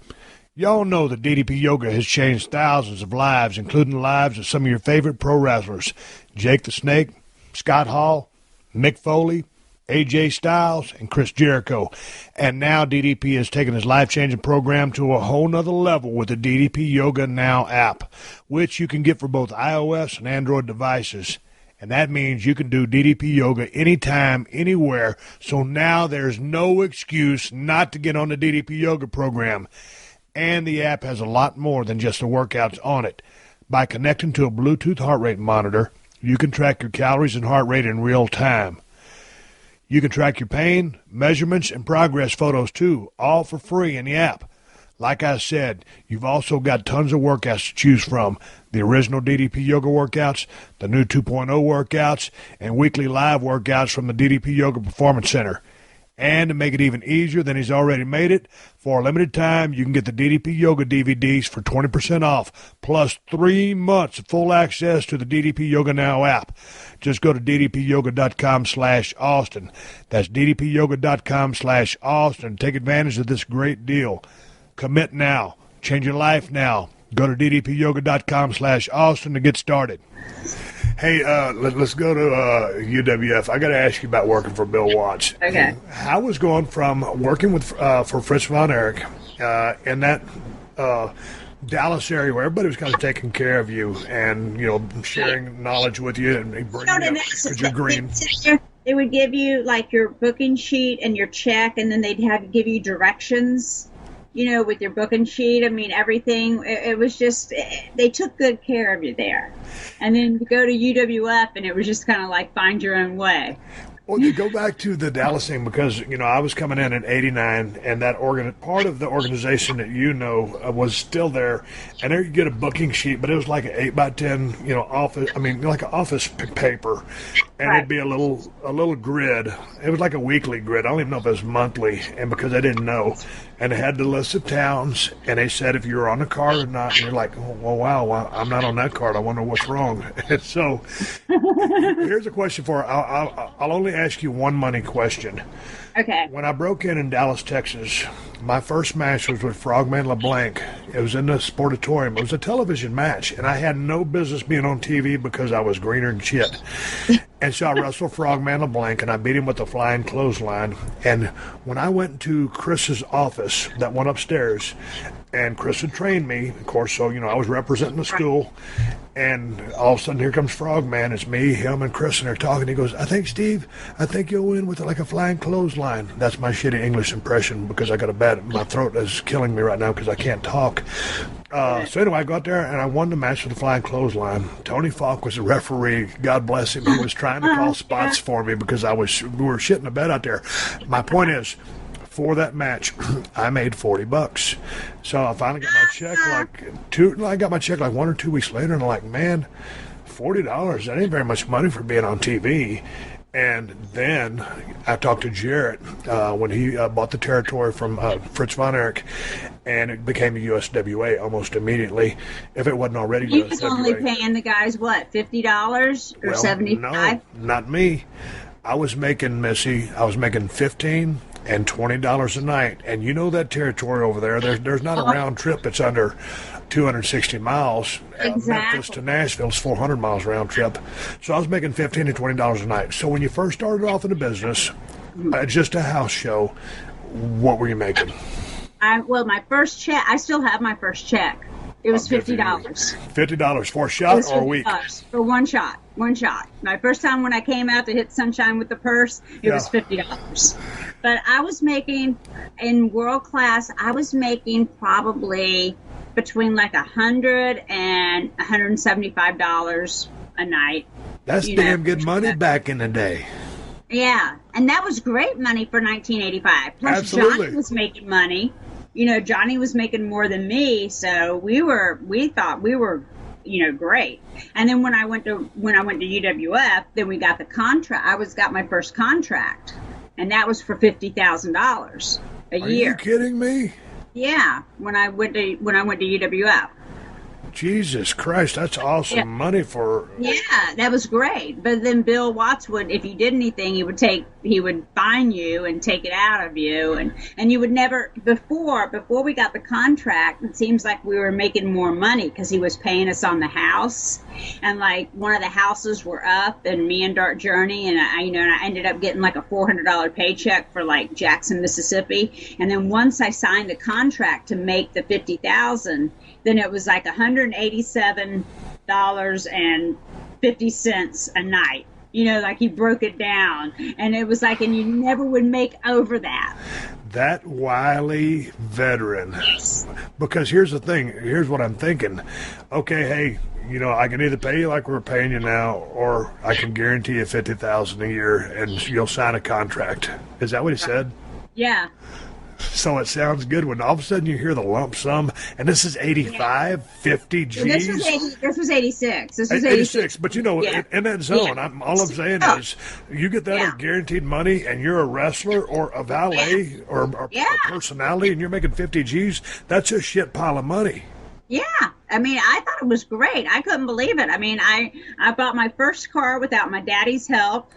Y'all know that DDP Yoga has changed thousands of lives, including the lives of some of your favorite pro wrestlers, Jake the Snake, Scott Hall, Mick Foley, AJ Styles, and Chris Jericho. And now DDP has taken his life-changing program to a whole nother level with the DDP Yoga Now app, which you can get for both iOS and Android devices. And that means you can do DDP Yoga anytime, anywhere. So now there's no excuse not to get on the DDP Yoga program. And the app has a lot more than just the workouts on it. By connecting to a Bluetooth heart rate monitor, you can track your calories and heart rate in real time. You can track your pain, measurements, and progress photos, too, all for free in the app. Like I said, you've also got tons of workouts to choose from. The original DDP Yoga workouts, the new 2.0 workouts, and weekly live workouts from the DDP Yoga Performance Center. And to make it even easier than he's already made it, for a limited time, you can get the DDP Yoga DVDs for 20% off, plus 3 months of full access to the DDP Yoga Now app. Just go to ddpyoga.com/Austin. That's ddpyoga.com/Austin. Take advantage of this great deal. Commit now. Change your life now. Go to ddpyoga.com/Austin to get started. Hey, let's go to UWF. I got to ask you about working for Bill Watts. Okay. How was going from working with for Fritz Von Erich in that Dallas area where everybody was kind of taking care of you and sharing knowledge with you and bringing you up because you're green. They would give you like your booking sheet and your check, and then they'd give you directions. With your booking sheet, everything. It was just, they took good care of you there. And then to go to UWF, and it was just kind of like find your own way. Well, you go back to the Dallas thing because, I was coming in '89, and that part of the organization that was still there, and there you get a booking sheet, but it was like an 8x10, office, like an office paper, and It'd be a little grid. It was like a weekly grid. I don't even know if it was monthly, and because I didn't know, and it had the list of towns, and they said if you were on the card or not, and you're like, oh, wow, I'm not on that card. I wonder what's wrong. And so here's a question for her. I'll only ask you one money question. Okay. When I broke in Dallas, Texas, my first match was with Frogman LeBlanc. It was in the Sportatorium. It was a television match, and I had no business being on TV because I was greener than shit. And so I wrestled Frogman LeBlanc, and I beat him with a flying clothesline. And when I went to Chris's office, that one upstairs, and Chris had trained me, of course, so, I was representing the school. And all of a sudden, here comes Frogman. It's me, him, and Chris, and they're talking. He goes, I think you'll win with like a flying clothesline. That's my shitty English impression because I got my throat is killing me right now because I can't talk. So anyway, I go out there, and I won the match with the flying clothesline. Tony Falk was the referee. God bless him. He was trying to call spots for me because we were shitting the bed out there. My point is, for that match, I made $40. So I finally got my check I got my check like 1 or 2 weeks later, and I'm like, man, $40, that ain't very much money for being on TV. And then I talked to Jarrett when he bought the territory from Fritz Von Erich, and it became a USWA almost immediately, if it wasn't already he USWA. was only paying the guys, what, $50 or $75? No, not me. I was making $15 and $20 a night, and that territory over there, there's not a round trip that's under 260 miles. Exactly. Memphis to Nashville is 400 miles round trip. So I was making $15 to $20 a night. So when you first started off in the business, just a house show, what were you making? Well, my first check, I still have my first check. It was $50. $50 for a shot or a week? For one shot. My first time when I came out to hit Sunshine with the purse, it was $50. But I was making, in world class, I was making probably between like $100 and $175 a night. That's damn good money back in the day. Yeah, and that was great money for 1985. Plus, Absolutely. Johnny was making money. Johnny was making more than me, so we thought we were, great. And then when I went to UWF, then we got the contract. I got my first contract, and that was for $50,000 a year. Are you kidding me? Yeah, when I went to UWF. Jesus Christ, that's awesome money for... Yeah, that was great. But then Bill Watts would, if you did anything, he would fine you and take it out of you. And you would never, before we got the contract, it seems like we were making more money because he was paying us on the house. And like one of the houses were up, and me and Dark Journey, and I ended up getting like a $400 paycheck for like Jackson, Mississippi. And then once I signed the contract to make the $50,000, then it was like $187.50 a night. Like he broke it down, and it was like, and you never would make over that. That wily veteran. Yes. Because here's the thing. Here's what I'm thinking. Okay, hey, I can either pay you like we're paying you now, or I can guarantee you $50,000 a year, and you'll sign a contract. Is that what he said? Yeah. So it sounds good when all of a sudden you hear the lump sum, and this is 85, 50 G's. This was 86. This was 86. But in that zone, all I'm saying is you get that guaranteed money, and you're a wrestler or a valet or a personality, and you're making 50 G's. That's a shit pile of money. Yeah. I mean, I thought it was great. I couldn't believe it. I mean, I bought my first car without my daddy's help.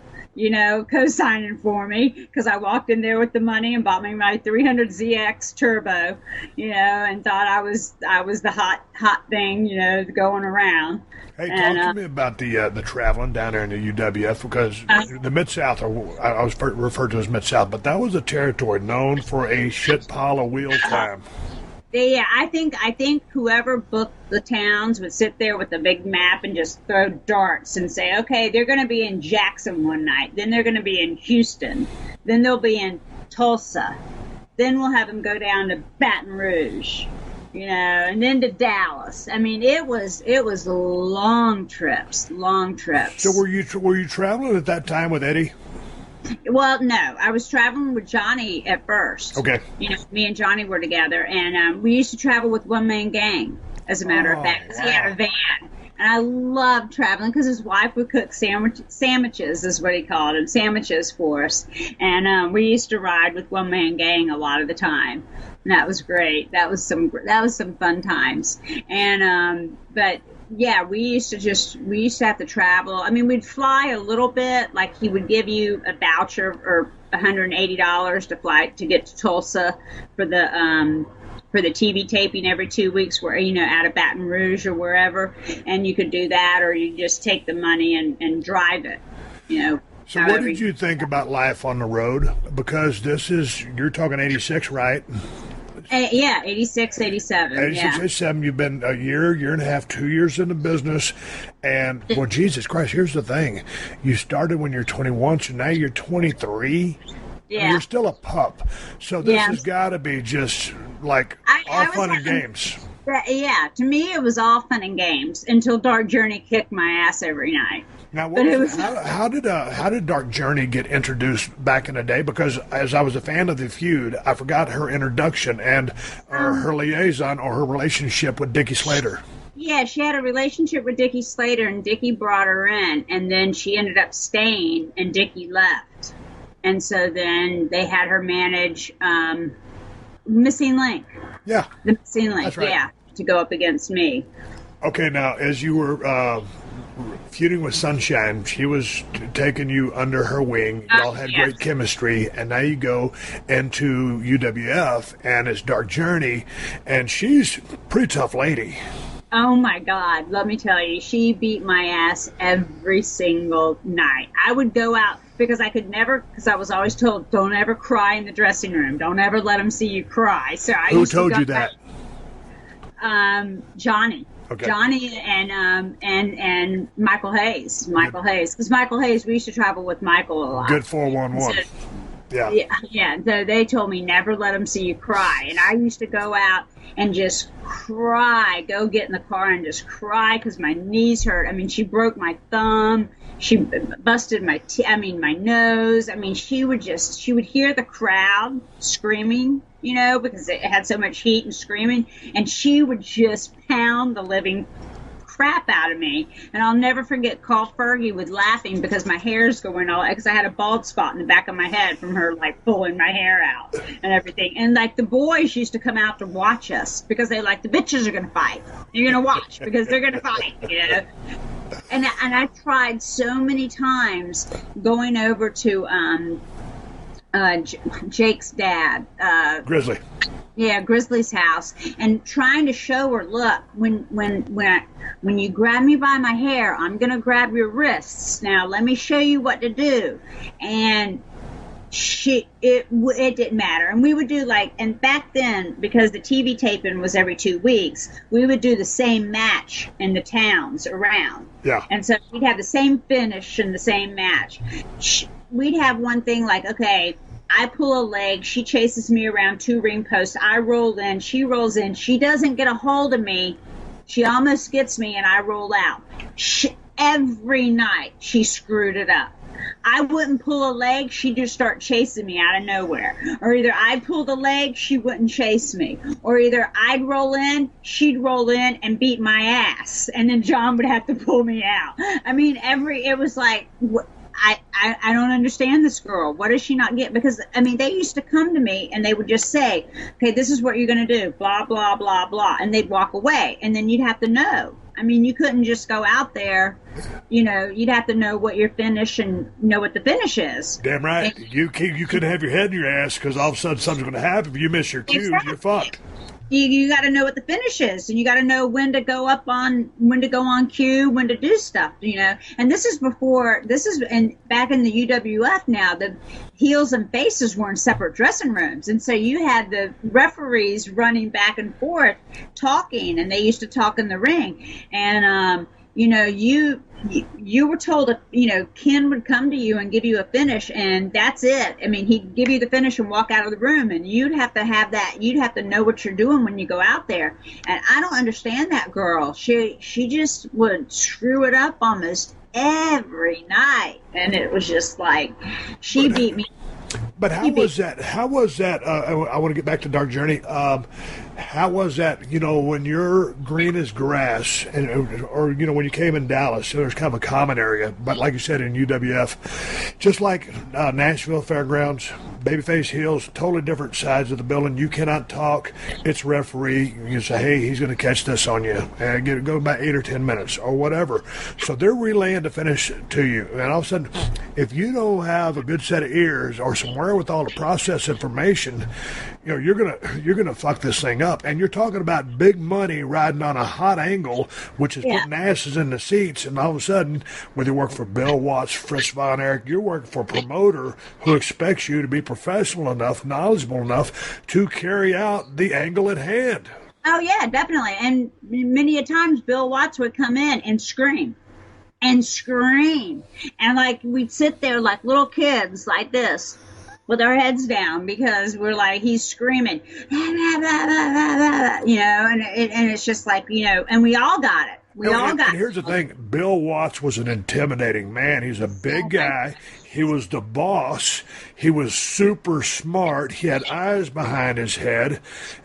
Co-signing for me, because I walked in there with the money and bought me my 300ZX Turbo, and thought I was the hot thing, going around. Hey, talk to me about the traveling down there in the UWF, because the Mid-South, I was referred to as Mid-South, but that was a territory known for a shit pile of wheel time. Yeah, I think whoever booked the towns would sit there with a big map and just throw darts and say, okay, they're going to be in Jackson one night, then they're going to be in Houston, then they'll be in Tulsa, then we'll have them go down to Baton Rouge, and then to Dallas. I mean, it was long trips. So were you traveling at that time with Eddie? Well, no, I was traveling with Johnny at first. Okay. Me and Johnny were together, and we used to travel with One Man Gang, as a matter of fact, because he had a van. And I loved traveling because his wife would cook sandwiches, is what he called them, sandwiches for us. And we used to ride with One Man Gang a lot of the time. And that was great. That was some fun times. And but yeah, we used to have to travel. I mean, we'd fly a little bit. Like he would give you a voucher or $180 to fly to get to Tulsa for the TV taping every 2 weeks, where out of Baton Rouge or wherever, and you could do that, or you just take the money and drive it. So what did you think about life on the road? Because you're talking 86, right? Yeah, 86, 87. 86, 87, you've been a year and a half, 2 years in the business. And, well, Jesus Christ, here's the thing. You started when you're 21, so now you're 23. Yeah. You're still a pup. So this has got to be just, like, all fun and games. Yeah, to me it was all fun and games until Dark Journey kicked my ass every night. Now, how did Dark Journey get introduced back in the day? Because as I was a fan of the feud, I forgot her introduction and her liaison or her relationship with Dickie Slater. Yeah, she had a relationship with Dickie Slater, and Dickie brought her in, and then she ended up staying, and Dickie left. And so then they had her manage Missing Link. Yeah. The Missing Link, that's right. Yeah, to go up against me. Okay, now, as you were feuding with Sunshine, she was taking you under her wing. Y'all had great chemistry, and now you go into UWF, and it's Dark Journey, and she's a pretty tough lady. Oh my God, let me tell you, she beat my ass every single night. I would go out because I was always told, don't ever cry in the dressing room. Don't ever let them see you cry. So Who told you that? Johnny. Okay. Johnny and Michael Hayes. Because Michael Hayes, we used to travel with Michael a lot. Good 411. So, yeah. So they told me never let them see you cry, and I used to go out and just cry. Go get in the car and just cry because my knees hurt. I mean, she broke my thumb. She busted my nose. I mean, she would hear the crowd screaming, because it had so much heat and screaming, and she would just pound the living crap out of me. And I'll never forget call Fergie with laughing because my hair's going all, because I had a bald spot in the back of my head from her like pulling my hair out and everything. And like the boys used to come out to watch us because they like, the bitches are going to fight. You're going to watch because they're going to fight, And I tried so many times going over to Jake's dad, Grizzly. Yeah, Grizzly's house, and trying to show her, look, when you grab me by my hair, I'm gonna grab your wrists. Now let me show you what to do. And it didn't matter. And we would do and back then, because the TV taping was every 2 weeks, we would do the same match in the towns around. Yeah. And so we'd have the same finish and the same match. We'd have one thing like, okay, I pull a leg, she chases me around 2 ring posts, I roll in, she rolls in, she doesn't get a hold of me, she almost gets me, and I roll out. Every night she screwed it up. I wouldn't pull a leg, she'd just start chasing me out of nowhere. Or either I'd pull the leg, she wouldn't chase me. Or either I'd roll in, she'd roll in and beat my ass. And then John would have to pull me out. I mean, it was like, I don't understand this girl. What does she not get? Because, I mean, they used to come to me and they would just say, okay, this is what you're going to do, blah, blah, blah, blah. And they'd walk away. And then you'd have to know. I mean, you couldn't just go out there, you'd have to know what your finish and know what the finish is. Damn right. And you couldn't have your head in your ass because all of a sudden something's going to happen. If you miss your cues, You're fucked. You got to know what the finish is, and you got to know when to go on cue, when to do stuff, And this is back in the UWF now, the heels and faces were in separate dressing rooms. And so you had the referees running back and forth talking, and they used to talk in the ring. And, you were told that, Ken would come to you and give you a finish, and that's it. I mean, he'd give you the finish and walk out of the room, and you'd have to have that. You'd have to know what you're doing when you go out there. And I don't understand that girl. She just would screw it up almost every night, and it was just like she beat me. But how was that? I want to get back to Dark Journey. How was that, when you're green as grass, or when you came in Dallas, there's kind of a common area, but like you said, in UWF, just like Nashville Fairgrounds, Babyface Hills, totally different sides of the building. You cannot talk. It's referee. You say, hey, he's going to catch this on you. And go about 8 or 10 minutes or whatever. So they're relaying the finish to you. And all of a sudden, if you don't have a good set of ears or some wherewithal to process information, you're gonna fuck this thing up. And you're talking about big money riding on a hot angle, which is putting asses in the seats. And all of a sudden, whether you work for Bill Watts, Fritz Von Erich, you're working for a promoter who expects you to be professional enough, knowledgeable enough to carry out the angle at hand. Oh yeah, definitely. And many a times Bill Watts would come in and scream. And we'd sit there like little kids like this with our heads down because we're like, he's screaming, and it's just like, and we all got it. And here's the thing, Bill Watts was an intimidating man. He's a big guy. He was the boss. He was super smart. He had eyes behind his head.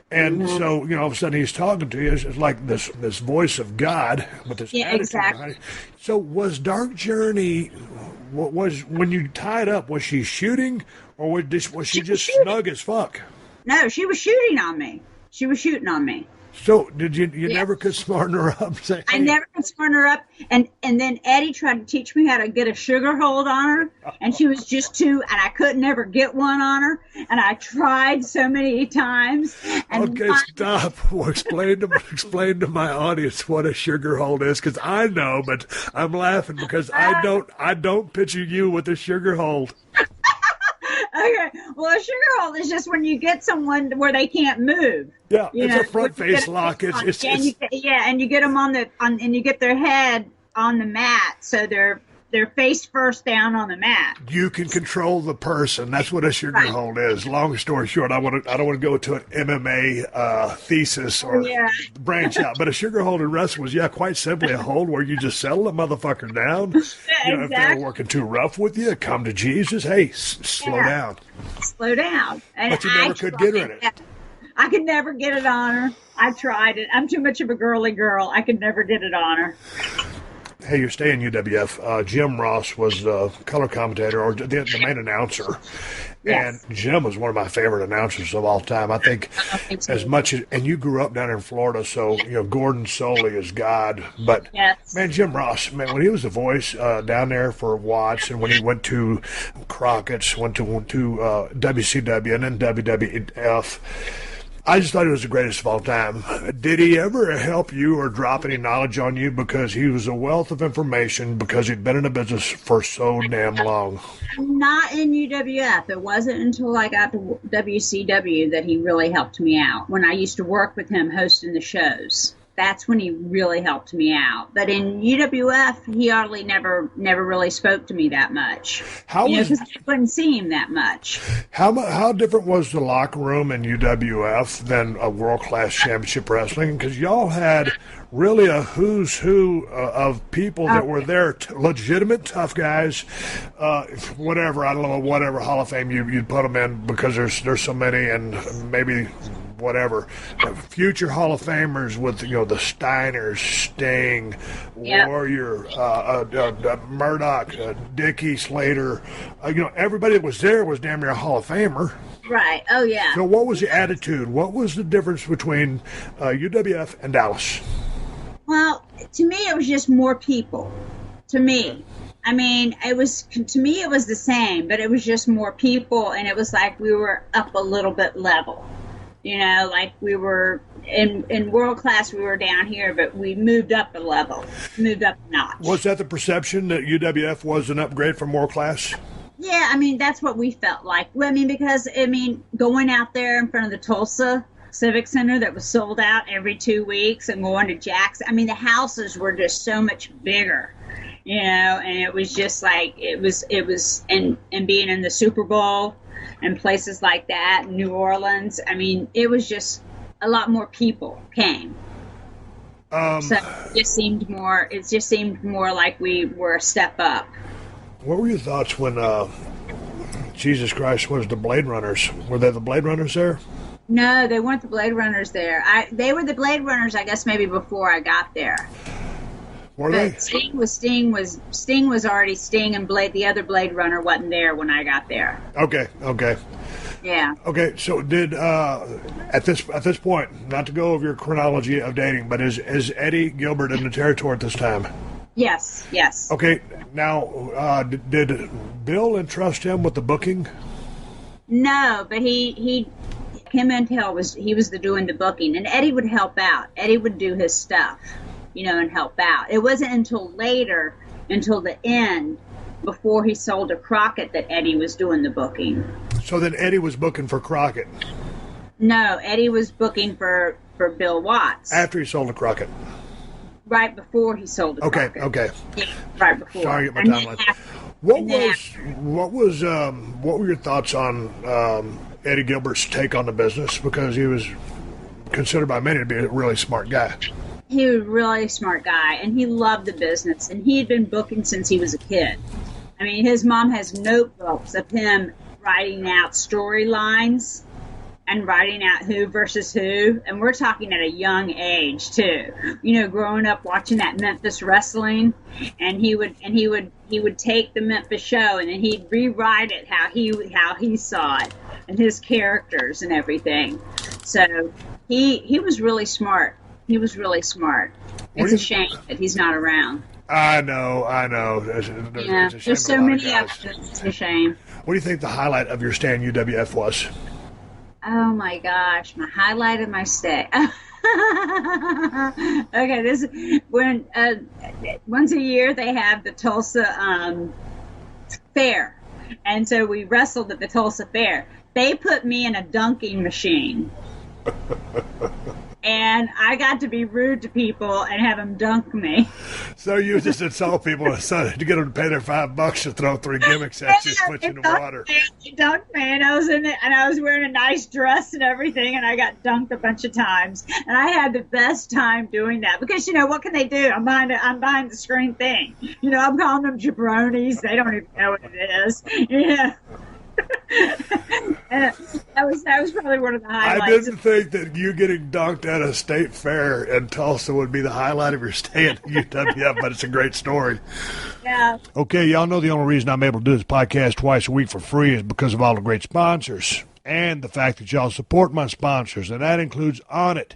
And so, all of a sudden he's talking to you. It's like this voice of God with this attitude behind it. So was Dark Journey, when you tied up, was she shooting or was she just snug as fuck? No, she was shooting on me. She was shooting on me. So did you Yeah. never could smarten her up? Say, I never could smarten her up. And then Eddie tried to teach me how to get a sugar hold on her. And she was just too, and I couldn't ever get one on her. And I tried so many times. And Okay, stop. Well, explain to my audience what a sugar hold is, because I know, but I'm laughing because I don't picture you with a sugar hold. Okay, well, a sugar hold is just when you get someone where they can't move. Yeah, You it's know, a front when you face get a lock. face It's and you get them and you get their head on the mat, so they're face first down on the mat. you can control the person. That's what a sugar Right. hold is. Long story short, I don't want to go to an MMA thesis or Yeah. branch out. But a sugar hold in wrestling was quite simply a hold where you just settle a motherfucker down. You know, if they're Exactly. working too rough with you, come to Jesus. Hey, slow Yeah. down. Slow down. And But you never could get her in it. I could never get it on her. I tried it. I'm too much of a girly girl. I could never get it on her. Hey, you're staying UWF. Jim Ross was the color commentator or the main announcer. Yes. And Jim was one of my favorite announcers of all time. I think so. as much as, and you grew up down in Florida, so, Gordon Soley is God. But, Yes. man, Jim Ross, man, when he was the voice down there for Watts and when he went to Crockett's, went to WCW and then WWF, I just thought he was the greatest of all time. Did he ever help you or drop any knowledge on you because he was a wealth of information because he'd been in the business for so damn long? Not in UWF. It wasn't until I got to WCW that he really helped me out. When I used to work with him hosting the shows, that's when he really helped me out. But in UWF, he hardly never really spoke to me that much. How was because I couldn't see him that much. how different was the locker room in UWF than a World Class Championship Wrestling? Because y'all had really a who's who of people that were there, legitimate tough guys. Whatever, I don't know, whatever Hall of Fame you'd put them in because there's so many, and maybe whatever future Hall of Famers with the Steiners, Sting, Yep. Warrior, Murdoch, Dickie, Slater. Everybody that was there was damn near a Hall of Famer. Right. Oh, yeah. So what was the attitude? What was the difference between UWF and Dallas? Well, to me, it was just more people. To me. I mean, it was the same, but it was just more people, and it was like we were up a little bit level. Like we were in world class, we were down here, but we moved up a level, moved up a notch. Was that the perception that UWF was an upgrade from world class? Yeah, I mean, that's what we felt like. Because going out there in front of the Tulsa Civic Center that was sold out every 2 weeks and going to Jackson, the houses were just so much bigger. And it was just like, it was, and being in the Super Bowl and places like that, New Orleans, it was just a lot more people came. So it just seemed more like we were a step up. What were your thoughts when, Jesus Christ, was the Blade Runners? Were they the Blade Runners there? No, they weren't the Blade Runners there. They were the Blade Runners, I guess, maybe before I got there. Were they? But Sting was already Sting, and the other Blade Runner wasn't there when I got there. Okay. Yeah. Okay, so did at this point, not to go over your chronology of dating, but is Eddie Gilbert in the territory at this time? Yes. Okay, now did Bill entrust him with the booking? No, but Kim Intel was doing the booking, and Eddie would help out. Eddie would do his stuff, and help out. It wasn't until later, until the end, before he sold to Crockett, that Eddie was doing the booking. So then Eddie was booking for Crockett. No, Eddie was booking for Bill Watts. After he sold to Crockett. Right before he sold to Crockett. Okay. Yeah, right before. Sorry, get my timeline. What were your thoughts on Eddie Gilbert's take on the business? Because he was considered by many to be a really smart guy. He was a really smart guy, and he loved the business, and he had been booking since he was a kid. His mom has notebooks of him writing out storylines and writing out who versus who, and we're talking at a young age too. Growing up watching that Memphis wrestling, and he would take the Memphis show and then he'd rewrite it how he saw it and his characters and everything. So He was really smart. He was really smart. It's a shame that he's not around. I know. There's so many of them. It's a shame. What do you think the highlight of your stay in UWF was? Oh my gosh, my highlight of my stay. Okay, this is when once a year they have the Tulsa fair, and so we wrestled at the Tulsa fair. They put me in a dunking machine. And I got to be rude to people and have them dunk me. So you just insult people to get them to pay their $5 to throw 3 gimmicks at you, put you in the water. They dunked me, and I was in it, and I was wearing a nice dress and everything, and I got dunked a bunch of times. And I had the best time doing that because what can they do? I'm behind the screen thing. I'm calling them jabronis. They don't even know what it is. Yeah. That was probably one of the highlights. I didn't think that you getting dunked at a state fair in Tulsa would be the highlight of your stay at UWF, but it's a great story. Yeah. Okay, y'all know the only reason I'm able to do this podcast twice a week for free is because of all the great sponsors and the fact that y'all support my sponsors, and that includes Onnit.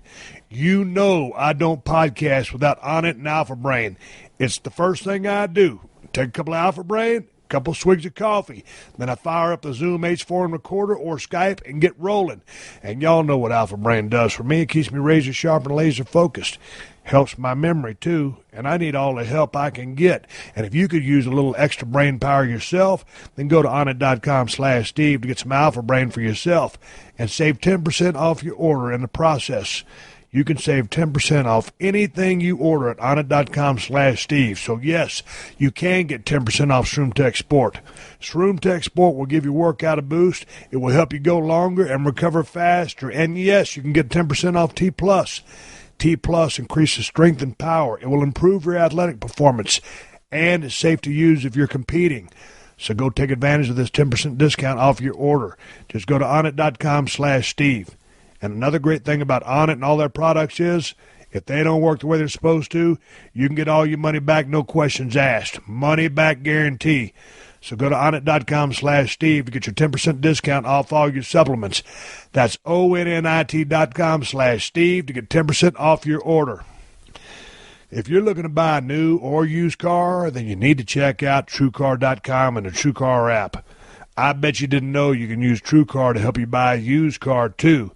I don't podcast without Onnit and Alpha Brain. It's the first thing I do. Take a couple of Alpha Brain, couple swigs of coffee. Then I fire up the Zoom H4n recorder or Skype and get rolling. And y'all know what Alpha Brain does for me. It keeps me razor sharp and laser focused. Helps my memory, too. And I need all the help I can get. And if you could use a little extra brain power yourself, then go to onnit.com/Steve to get some Alpha Brain for yourself and save 10% off your order in the process. You can save 10% off anything you order at onnit.com/Steve. So, yes, you can get 10% off ShroomTech Sport. ShroomTech Sport will give your workout a boost. It will help you go longer and recover faster. And, yes, you can get 10% off T+. T+ increases strength and power. It will improve your athletic performance. And it's safe to use if you're competing. So go take advantage of this 10% discount off your order. Just go to onnit.com/Steve. And another great thing about Onnit and all their products is if they don't work the way they're supposed to, you can get all your money back, no questions asked. Money back guarantee. So go to onnit.com/Steve to get your 10% discount off all your supplements. That's onnit.com/Steve to get 10% off your order. If you're looking to buy a new or used car, then you need to check out TrueCar.com and the TrueCar app. I bet you didn't know you can use TrueCar to help you buy a used car, too.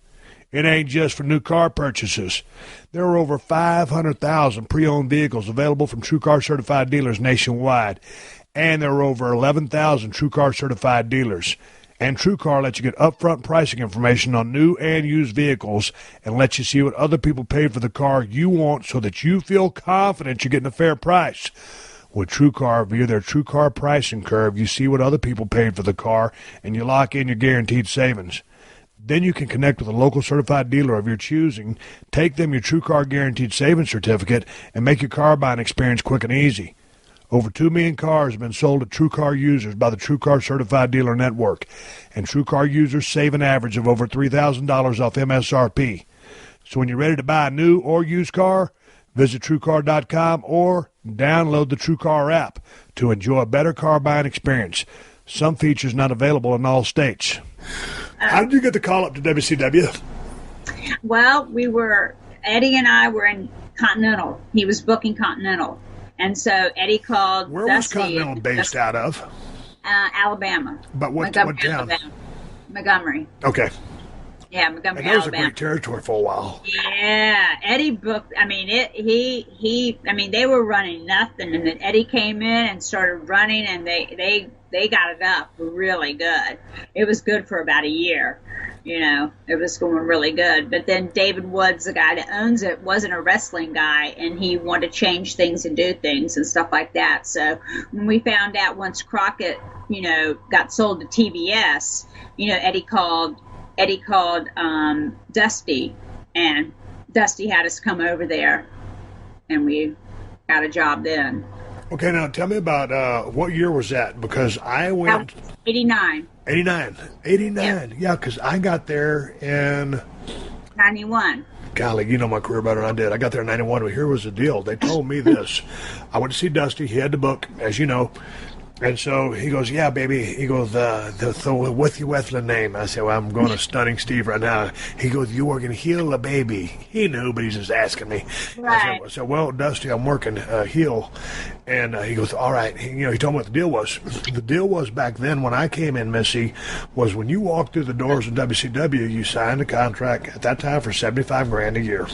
It ain't just for new car purchases. There are over 500,000 pre-owned vehicles available from TrueCar certified dealers nationwide. And there are over 11,000 TrueCar certified dealers. And TrueCar lets you get upfront pricing information on new and used vehicles and lets you see what other people paid for the car you want so that you feel confident you're getting a fair price. With TrueCar, via their TrueCar pricing curve, you see what other people paid for the car and you lock in your guaranteed savings. Then you can connect with a local certified dealer of your choosing, take them your TrueCar Guaranteed Savings Certificate, and make your car buying experience quick and easy. Over 2 million cars have been sold to TrueCar users by the TrueCar Certified Dealer Network, and TrueCar users save an average of over $3,000 off MSRP. So when you're ready to buy a new or used car, visit TrueCar.com or download the TrueCar app to enjoy a better car buying experience. Some features not available in all states. How did you get the call up to WCW? Well, Eddie and I were in Continental. He was booking Continental. And so Eddie called Where was Continental based out of? Alabama. But what town? Alabama. Montgomery. Okay. Yeah, Montgomery, and that was Alabama. a great territory for a while. Yeah, Eddie booked. I mean, they were running nothing, and then Eddie came in and started running, and they got it up really good. It was good for about a year. It was going really good. But then David Woods, the guy that owns it, wasn't a wrestling guy, and he wanted to change things and do things and stuff like that. So when we found out once Crockett, got sold to TBS, Eddie called Dusty, and Dusty had us come over there, and we got a job then. Okay, now tell me about what year was that? Because I went... 89. 89. Yeah, because I got there in... 91. Golly, you know my career better than I did. I got there in 91, but here was the deal. They told me this. I went to see Dusty. He had the book, as you know. And so he goes, yeah, baby. He goes, the what's your wrestling name? I said, well, I'm going to Stunning Steve right now. He goes, you working heel or baby? He knew, but he's just asking me. Right. I said, well, Dusty, I'm working heel. And he goes, all right. He told me what the deal was. The deal was back then when I came in, Missy, was when you walked through the doors of WCW, you signed a contract at that time for $75,000 a year.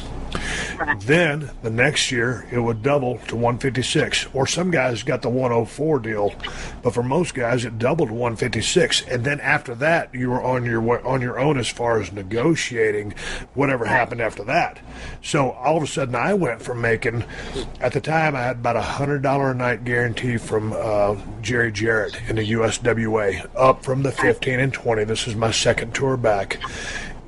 Right. Then the next year it would double to 156, or some guys got the 104 deal, but for most guys it doubled to 156. And then after that, you were on your own as far as negotiating whatever happened after that. So all of a sudden, I went from making, at the time I had about $100 a night guarantee from Jerry Jarrett in the USWA, up from the 15 and 20. This is my second tour back.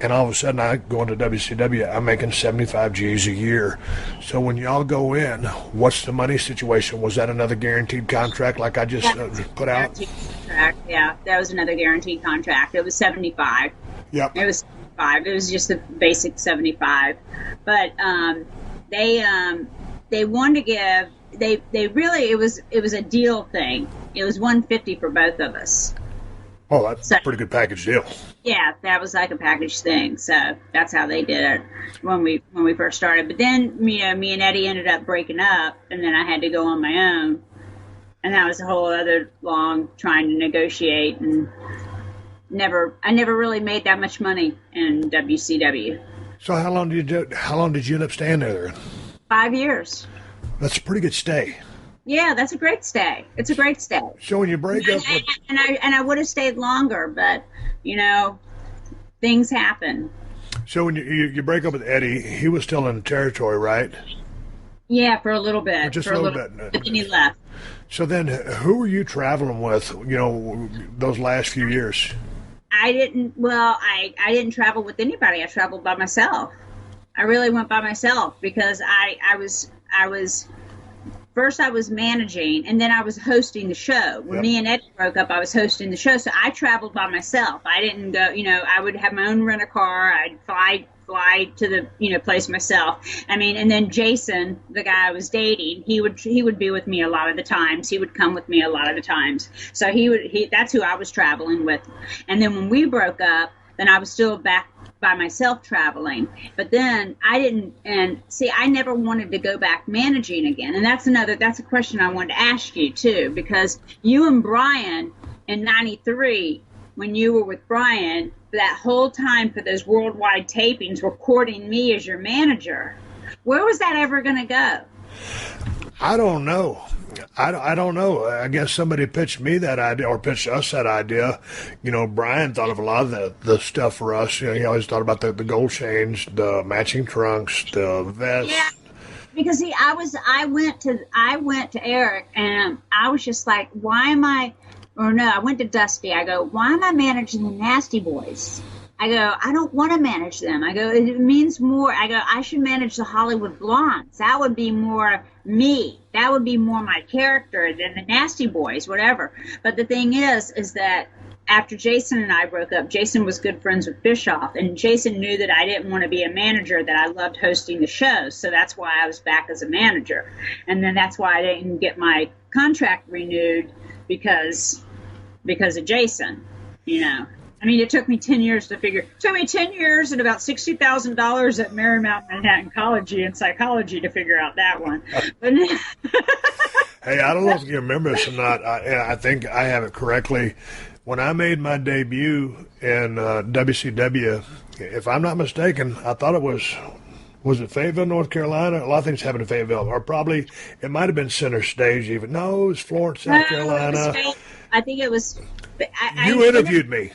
And all of a sudden, I go into WCW, I'm making 75 G's a year. So when y'all go in, what's the money situation? Was that another guaranteed contract like I just put out? Contract. Yeah, that was another guaranteed contract. It was 75. Yep. It was 75. It was just the basic 75. But they wanted to give. They really it was a deal thing. It was 150 for both of us. Oh, that's a pretty good package deal. Yeah, that was like a package thing. So that's how they did it when we first started. But then, me and Eddie ended up breaking up, and then I had to go on my own. And that was a whole other long trying to negotiate, and I never really made that much money in WCW. So how long did you end up staying there? 5 years. That's a pretty good stay. Yeah, that's a great stay. It's a great stay. So when you break up with... And I would have stayed longer, but, things happen. So when you break up with Eddie, he was still in the territory, right? Yeah, for a little bit. Just a little bit. But then he left. So then who were you traveling with, those last few years? I didn't travel with anybody. I traveled by myself. I really went by myself because I was first I was managing, and then I was hosting the show. When me and Eddie broke up, I was hosting the show, so I traveled by myself. I didn't go, I would have my own rent-a-car. I'd fly to the, place myself. And then Jason, the guy I was dating, he would be with me a lot of the times. He would come with me a lot of the times. So that's who I was traveling with. And then when we broke up, then I was still back by myself traveling. But then I never wanted to go back managing again. And that's a question I wanted to ask you too, because you and Brian in 93, when you were with Brian, that whole time for those worldwide tapings, were courting me as your manager. Where was that ever going to go? I don't know. I don't know. I guess somebody pitched me that idea, or pitched us that idea. Brian thought of a lot of the stuff for us. He always thought about the gold chains, the matching trunks, the vest. Yeah, because I went to Eric, and I was just like, I went to Dusty. I go, why am I managing the Nasty Boys? I go, I don't want to manage them. I go, it means more. I go, I should manage the Hollywood Blondes. That would be more me. That would be more my character than the Nasty Boys, whatever. But the thing is that after Jason and I broke up, Jason was good friends with Bischoff, and Jason knew that I didn't want to be a manager, that I loved hosting the shows. So that's why I was back as a manager. And then that's why I didn't get my contract renewed because of Jason, it took me 10 years to figure. It took me 10 years and about $60,000 at Marymount Manhattan College in psychology to figure out that one. But hey, I don't know if you remember this or not. I think I have it correctly. When I made my debut in WCW, if I'm not mistaken, I thought it was it Fayetteville, North Carolina? A lot of things happened in Fayetteville, or probably it might have been Center Stage even. No, it was Florence, South Carolina. I think it was. You interviewed me.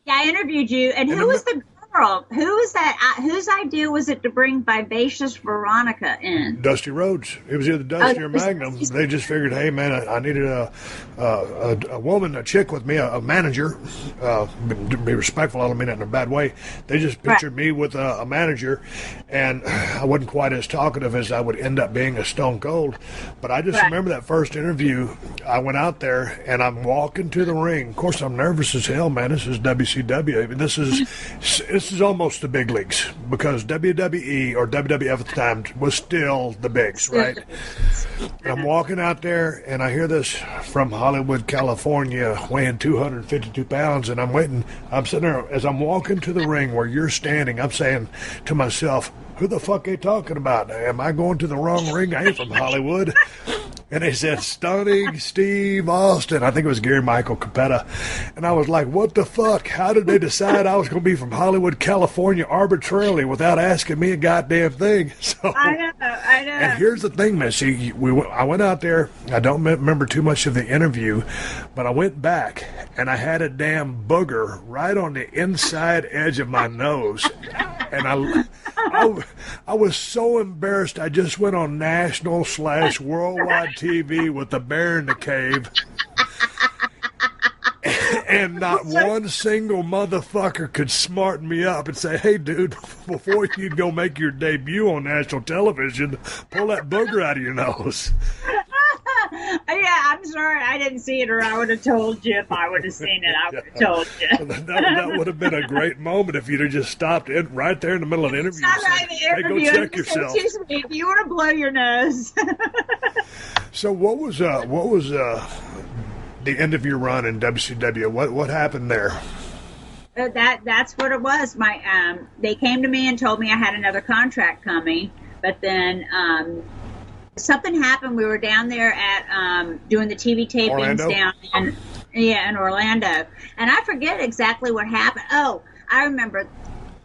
Yeah, I interviewed you. And who was the girl? Who was that? Whose idea was it to bring Vivacious Veronica in? Dusty Rhodes. It was either Dusty or Magnum. They just figured, hey, man, I needed a woman, a chick with me, a manager. Be respectful, I don't mean that in a bad way. They just pictured me with a manager, and I wasn't quite as talkative as I would end up being a Stone Cold. But I just remember that first interview. I went out there, and I'm walking to the ring. Of course, I'm nervous as hell, man. This is WCW. I mean, this this is almost the big leagues because WWE or WWF at the time was still the bigs, right? And I'm walking out there and I hear this from Hollywood, California, weighing 252 pounds, and I'm sitting there as I'm walking to the ring where you're standing, I'm saying to myself, who the fuck are they talking about? Am I going to the wrong ring? I ain't from Hollywood. And they said, Stunning Steve Austin. I think it was Gary Michael Capetta. And I was like, what the fuck? How did they decide I was going to be from Hollywood, California arbitrarily without asking me a goddamn thing? So, I know. And here's the thing, Missy. I went out there. I don't remember too much of the interview, but I went back and I had a damn booger right on the inside edge of my nose. And I was so embarrassed. I just went on national/worldwide TV with the bear in the cave. And not one single motherfucker could smarten me up and say, hey, dude, before you go make your debut on national television, pull that booger out of your nose. Yeah, I'm sorry I didn't see it, or I would have told you. If I would have seen it, I would have told you. That would have been a great moment if you'd have just stopped it right there in the middle of the interview. Hey, go check yourself. Excuse me, if you want to blow your nose. So what was the end of your run in WCW? What happened there? That's what it was. They came to me and told me I had another contract coming, but then something happened. We were down there at doing the TV tapings down in Orlando, and I forget exactly what happened. Oh, I remember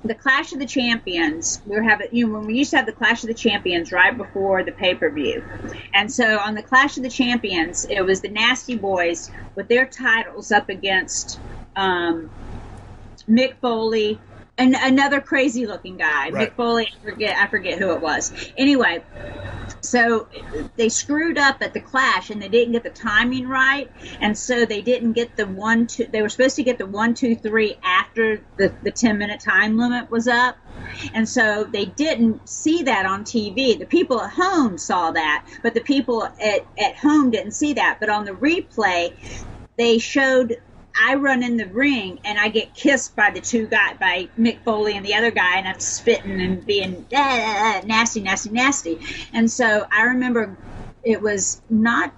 the Clash of the Champions. We were having, when we used to have the Clash of the Champions right before the pay-per-view, and so on the Clash of the Champions, it was the Nasty Boys with their titles up against Mick Foley and another crazy-looking guy. Right. Mick Foley, I forget who it was. Anyway. So they screwed up at the Clash, and they didn't get the timing right, and so they didn't get the 1, 2. They were supposed to get the 1, 2, 3 after the 10-minute time limit was up, and so they didn't see that on TV. The people at home saw that, but the people at home didn't see that. But on the replay, they showed I run in the ring and I get kissed by the two guys, by Mick Foley and the other guy, and I'm spitting and being nasty, nasty, nasty. And so I remember it was not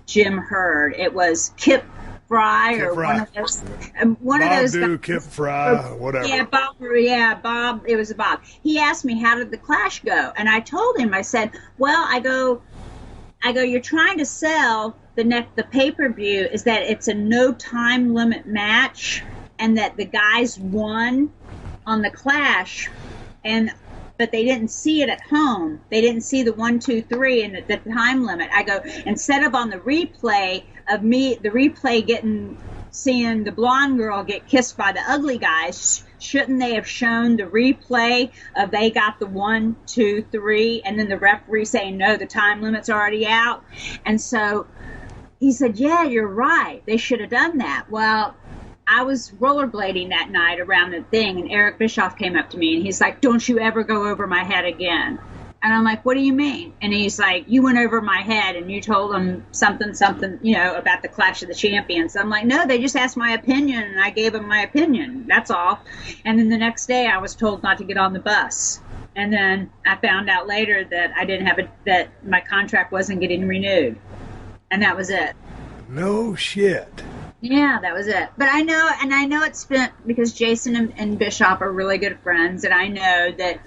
Jim Hurd, it was Kip Fry or one of those. One Bob of those guys. Kip Fry, whatever. Yeah, Bob. It was a Bob. He asked me, how did the Clash go? And I told him, I said, well, I go, you're trying to sell the pay-per-view is that it's a no time limit match, and that the guys won on the Clash, but they didn't see it at home. They didn't see the 1, 2, 3 and the time limit. I go, instead of on the replay of me, the replay seeing the blonde girl get kissed by the ugly guys, shouldn't they have shown the replay of they got the 1, 2, 3, and then the referee saying, no, the time limit's already out? And so he said, yeah, you're right. They should have done that. Well, I was rollerblading that night around the thing, and Eric Bischoff came up to me, and he's like, don't you ever go over my head again. And I'm like, what do you mean? And he's like, you went over my head, and you told them something, about the Clash of the Champions. I'm like, no, they just asked my opinion, and I gave them my opinion. That's all. And then the next day, I was told not to get on the bus. And then I found out later that that my contract wasn't getting renewed. And that was it. No shit. Yeah, that was it. But I know it's been because Jason and Bischoff are really good friends, and I know that,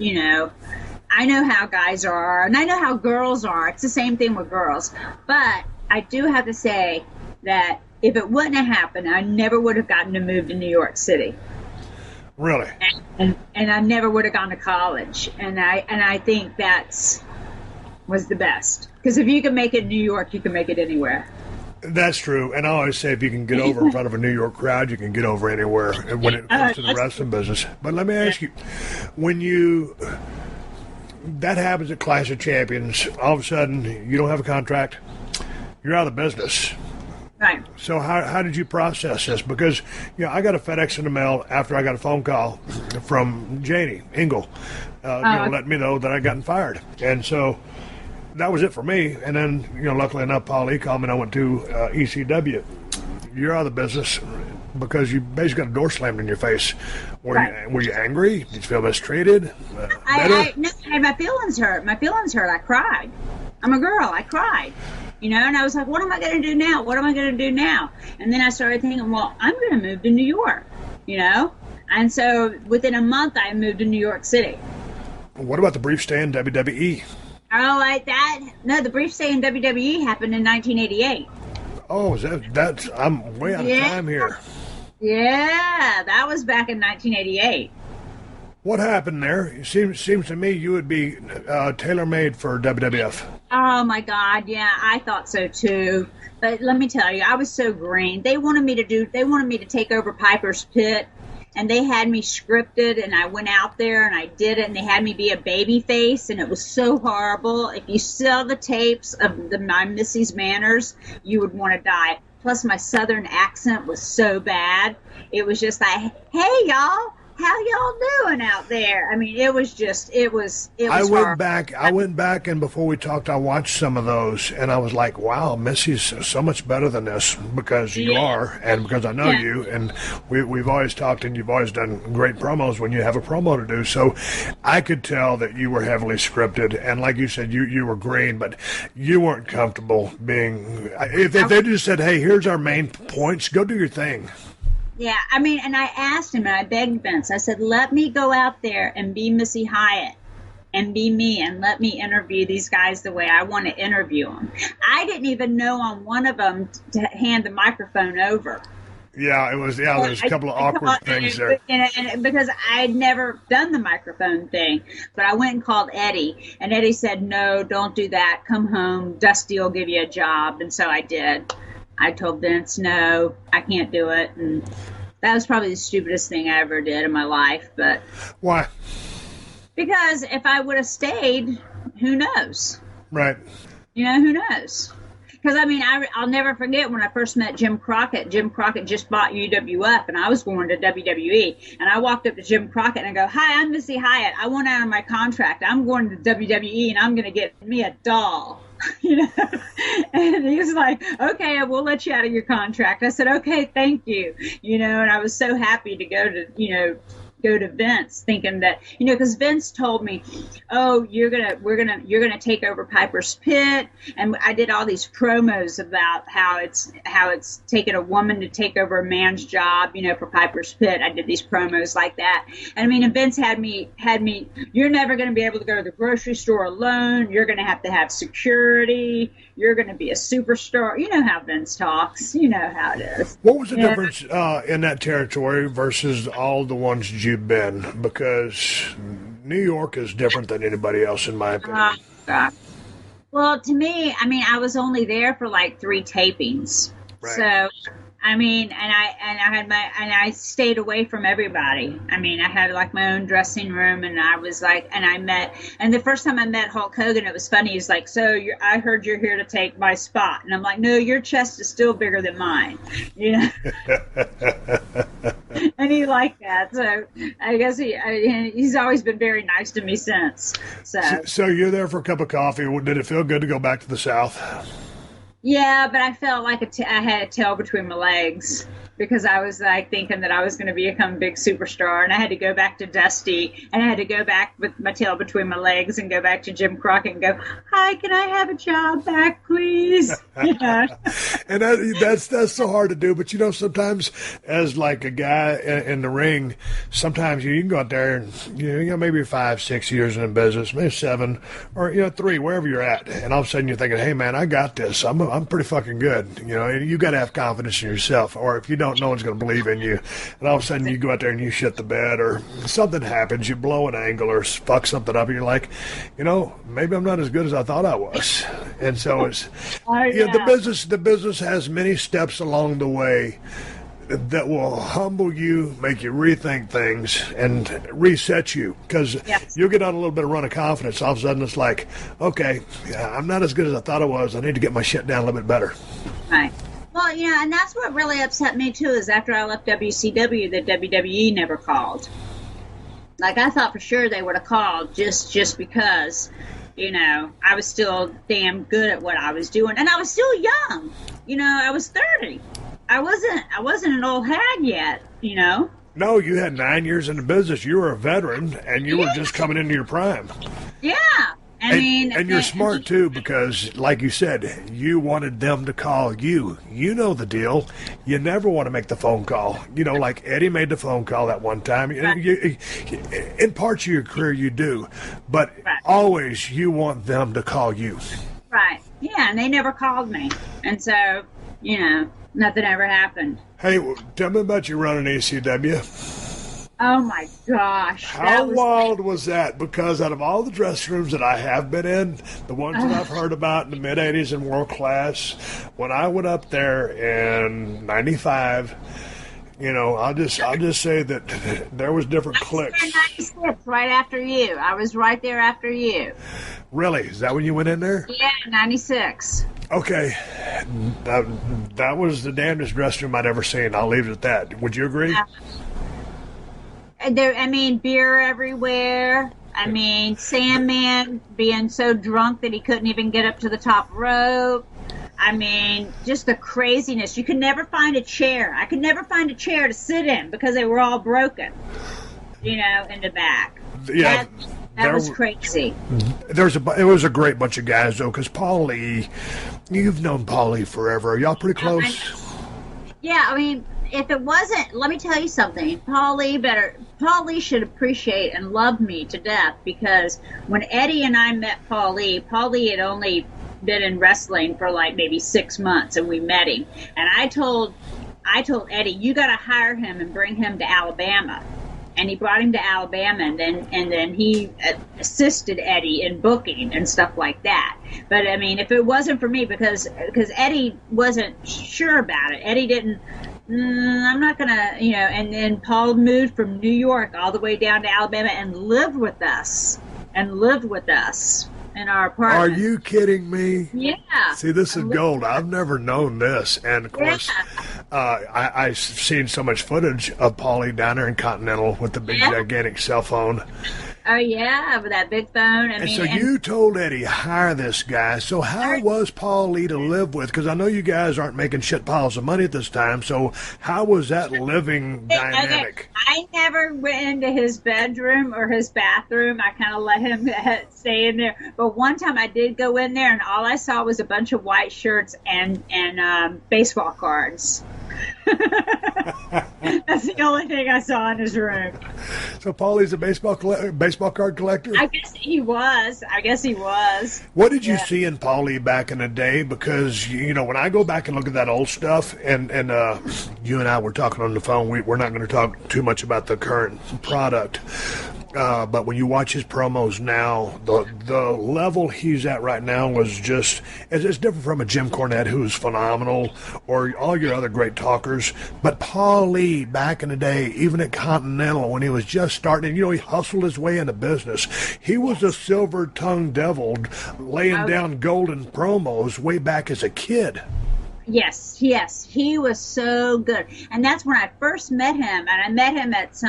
I know how guys are, and I know how girls are. It's the same thing with girls. But I do have to say that if it wouldn't have happened, I never would have gotten to move to New York City. Really? And I never would have gone to college. And I think was the best. Because if you can make it in New York, you can make it anywhere. That's true. And I always say if you can get over in front of a New York crowd, you can get over anywhere when it comes to the wrestling business. But let me ask you, that happens at Clash of Champions, all of a sudden you don't have a contract, you're out of the business. Right. So how did you process this? Because I got a FedEx in the mail after I got a phone call from Janie Engel, letting me know that I'd gotten fired. And so that was it for me. And then, luckily enough, Paul E called me and I went to ECW. You're out of the business. because you basically got a door slammed in your face. Right. Were you angry? Did you feel mistreated? No, I had my feelings hurt. My feelings hurt. I cried. I'm a girl. I cried. And I was like, what am I going to do now? What am I going to do now? And then I started thinking, well, I'm going to move to New York, And so within a month, I moved to New York City. What about the brief stay in WWE? Oh, like that? No, the brief stay in WWE happened in 1988. Oh, that's I'm way out of time here. Yeah, that was back in 1988. What happened there? It seems to me you would be tailor-made for WWF. Oh my God, yeah, I thought so too. But let me tell you, I was so green. They wanted me to take over Piper's Pit, and they had me scripted, and I went out there and I did it, and they had me be a baby face, and it was so horrible. If you saw the tapes of my Missy's manners, you would want to die. Plus, my southern accent was so bad. It was just like, hey, y'all. How y'all doing out there? I mean, it was I went back, and before we talked, I watched some of those, and I was like, wow, Missy's so much better than this, because you are, and because I know you, and we've always talked, and you've always done great promos when you have a promo to do, so I could tell that you were heavily scripted, and like you said, you were green, but you weren't comfortable being, if they just said, hey, here's our main points, go do your thing. Yeah, I mean, and I asked him, and I begged Vince. I said, let me go out there and be Missy Hyatt and be me, and let me interview these guys the way I want to interview them. I didn't even know on one of them to hand the microphone over. Yeah, there's a couple of awkward things there. And because I had never done the microphone thing, but I went and called Eddie, and Eddie said, no, don't do that. Come home. Dusty will give you a job. And so I did. I told Vince, no, I can't do it. And that was probably the stupidest thing I ever did in my life. But why? Because if I would have stayed, who knows? Right. Who knows? Because, I mean, I'll never forget when I first met Jim Crockett. Jim Crockett just bought UWF, and I was going to WWE. And I walked up to Jim Crockett and I go, hi, I'm Missy Hyatt. I want out of my contract. I'm going to WWE, and I'm going to get me a doll. And he was like, okay, we'll let you out of your contract. I said, okay, thank you. And I was so happy to go to Vince, thinking that, because Vince told me, oh, you're gonna take over Piper's Pit, and I did all these promos about how it's taken a woman to take over a man's job, for Piper's Pit. I did these promos like that, and I mean, and Vince had me. You're never gonna be able to go to the grocery store alone. You're gonna have to have security. You're gonna be a superstar. You know how Vince talks. You know how it is. What was the difference in that territory versus all the ones you've been? Because New York is different than anybody else, in my opinion. Well, to me, I mean, I was only there for like 3 tapings, right. So I mean, and I stayed away from everybody. I mean, I had like my own dressing room, and I was like, and the first time I met Hulk Hogan, it was funny. He's like, so I heard you're here to take my spot, and I'm like, no, your chest is still bigger than mine, And he liked that, so I guess he's always been very nice to me since. So you're there for a cup of coffee. Did it feel good to go back to the South? Yeah, but I felt like I had a tail between my legs, because I was like thinking that I was going to become a big superstar, and I had to go back to Dusty, and I had to go back with my tail between my legs and go back to Jim Crockett and go, hi, can I have a job back, please? Yeah. And that's so hard to do, but sometimes as like a guy in the ring, sometimes you can go out there and maybe 5, 6 years in the business, maybe 7, or 3, wherever you're at, and all of a sudden you're thinking, hey man, I got this. I'm pretty fucking good. And you got to have confidence in yourself, or if you don't, no one's going to believe in you. And all of a sudden you go out there and you shit the bed, or something happens, you blow an angle or fuck something up, and you're like, maybe I'm not as good as I thought I was. And so it's the business has many steps along the way that will humble you, make you rethink things, and reset you. Because you'll get on a little bit of run of confidence. All of a sudden it's like, okay, I'm not as good as I thought I was. I need to get my shit down a little bit better. Right. Well, and that's what really upset me too, is after I left WCW, that WWE never called. Like, I thought for sure they would have called just because, I was still damn good at what I was doing. And I was still young. I was 30. I wasn't an old hag yet, you know. No, you had 9 years in the business. You were a veteran, and you were just coming into your prime. Yeah. And you're smart, too, because, like you said, you wanted them to call you. You know the deal. You never want to make the phone call. You know, like Eddie made the phone call that one time. In parts of your career, you do. But always you want them to call you. Right. Yeah, and they never called me. And so, you know, nothing ever happened. Hey, tell me about your run in ECW. Oh, my gosh. How wild was that? Because out of all the dressing rooms that I have been in, the ones that I've heard about in the mid-'80s and world class, when I went up there in 95, you know, I'll just say that there was different cliques. 96, right after you. I was right there after you. Really? Is that when you went in there? Yeah, 96. Okay. That was the damnedest dressing room I'd ever seen. I'll leave it at that. Would you agree? Beer everywhere. Sandman being so drunk that he couldn't even get up to the top rope. Just the craziness. You could never find a chair. I could never find a chair to sit in because they were all broken, you know, in the back. Yeah. That was crazy. It was a great bunch of guys, though, because Paul Lee, you've known Paul Lee forever. Are y'all pretty close? Yeah, if it wasn't, let me tell you something. Paul Lee should appreciate and love me to death, because when Eddie and I met Paul Lee had only been in wrestling for like maybe 6 months, and we met him. And I told Eddie, you got to hire him and bring him to Alabama. And he brought him to Alabama, and then he assisted Eddie in booking and stuff like that. But if it wasn't for me, because Eddie wasn't sure about it, Eddie didn't. I'm not gonna, you know. And then Paul moved from New York all the way down to Alabama and lived with us in our apartment. Are you kidding me? Yeah. See, this is gold. I've never known this, and of course, I've seen so much footage of Paulie down there in Continental with the big gigantic cell phone. Oh yeah, with that big phone. You told Eddie, hire this guy. So how was Paul Lee to live with? Because I know you guys aren't making shit piles of money at this time. So how was that living dynamic? I never went into his bedroom or his bathroom. I kind of let him stay in there. But one time I did go in there, and all I saw was a bunch of white shirts and baseball cards. That's the only thing I saw in his room. So Paulie's a baseball card collector? I guess he was. What did you see in Paulie back in the day? Because, you know, when I go back and look at that old stuff, and you and I were talking on the phone, we're not going to talk too much about the current product. But when you watch his promos now, the level he's at right now was just, it's different from a Jim Cornette, who's phenomenal, or all your other great talkers. But Paul Lee, back in the day, even at Continental, when he was just starting, you know, he hustled his way into business. He was a silver-tongued devil laying down golden promos way back as a kid. Yes, he was so good. And that's when I first met him. And I met him at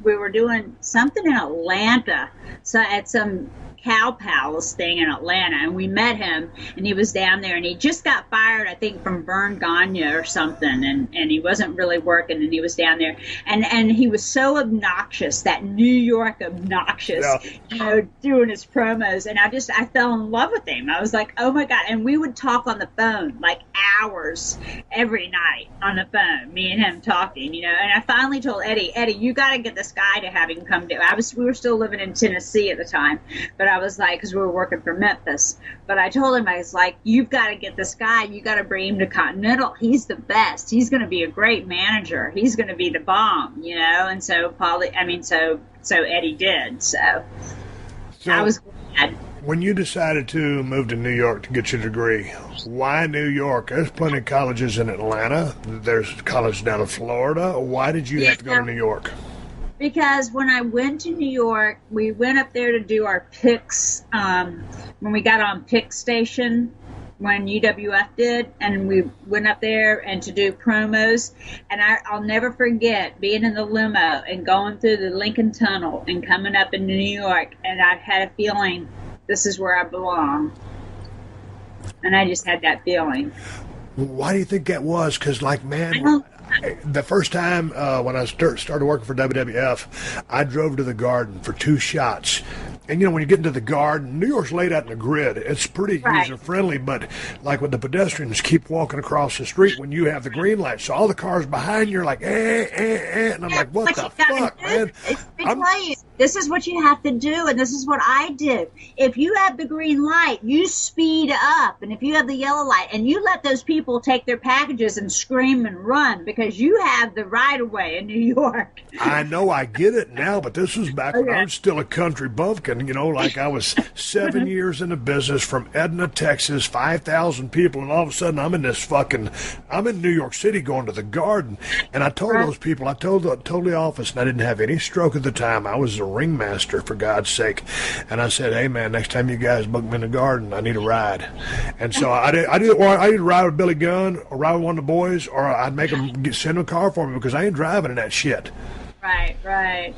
we were doing something in Atlanta, so at some Cow Palace thing in Atlanta, and we met him, and he was down there, and he just got fired, I think, from Vern Gagne or something, and he wasn't really working, and he was down there, and he was so obnoxious, that New York obnoxious, you know, doing his promos, and I fell in love with him. I was like, oh my God, and we would talk on the phone, like hours every night on the phone, me and him talking, you know, and I finally told Eddie, you got to get this guy to have him come to, we were still living in Tennessee at the time, but I was like, because we were working for Memphis, but I told him, I was like, you've got to get this guy, you got to bring him to Continental, he's the best, he's going to be a great manager, he's going to be the bomb, you know, and so so Eddie did, so I was glad. When you decided to move to New York to get your degree, why New York? There's plenty of colleges in Atlanta, there's college down in Florida, why did you have to go to New York? Because when I went to New York, we went up there to do our picks, when we got on Pick Station, when UWF did, and we went up there and to do promos, and I'll never forget being in the limo and going through the Lincoln Tunnel and coming up in New York, and I had a feeling this is where I belong. And I just had that feeling. Why do you think that was? Because, like, man, the first time when I started working for WWF, I drove to the Garden for 2 shots. And, when you get into the Garden, New York's laid out in a grid. It's pretty user-friendly, but like when the pedestrians keep walking across the street when you have the green light. So all the cars behind you are like, and I'm like, what the fuck, man? This is what you have to do, and this is what I do. If you have the green light, you speed up. And if you have the yellow light, and you let those people take their packages and scream and run because you have the right-of-way in New York. I know, I get it now, but this was back when I was still a country bumpkin. Like I was 7 years in the business from Edna, Texas, 5,000 people, and all of a sudden I'm in New York City going to the Garden. And I told those people, I told the office, and I didn't have any stroke at the time. I was a ringmaster, for God's sake. And I said, hey, man, next time you guys book me in the Garden, I need a ride. And so I did ride with Billy Gunn or ride with one of the boys, or I'd make them send a car for me because I ain't driving in that shit. Right. I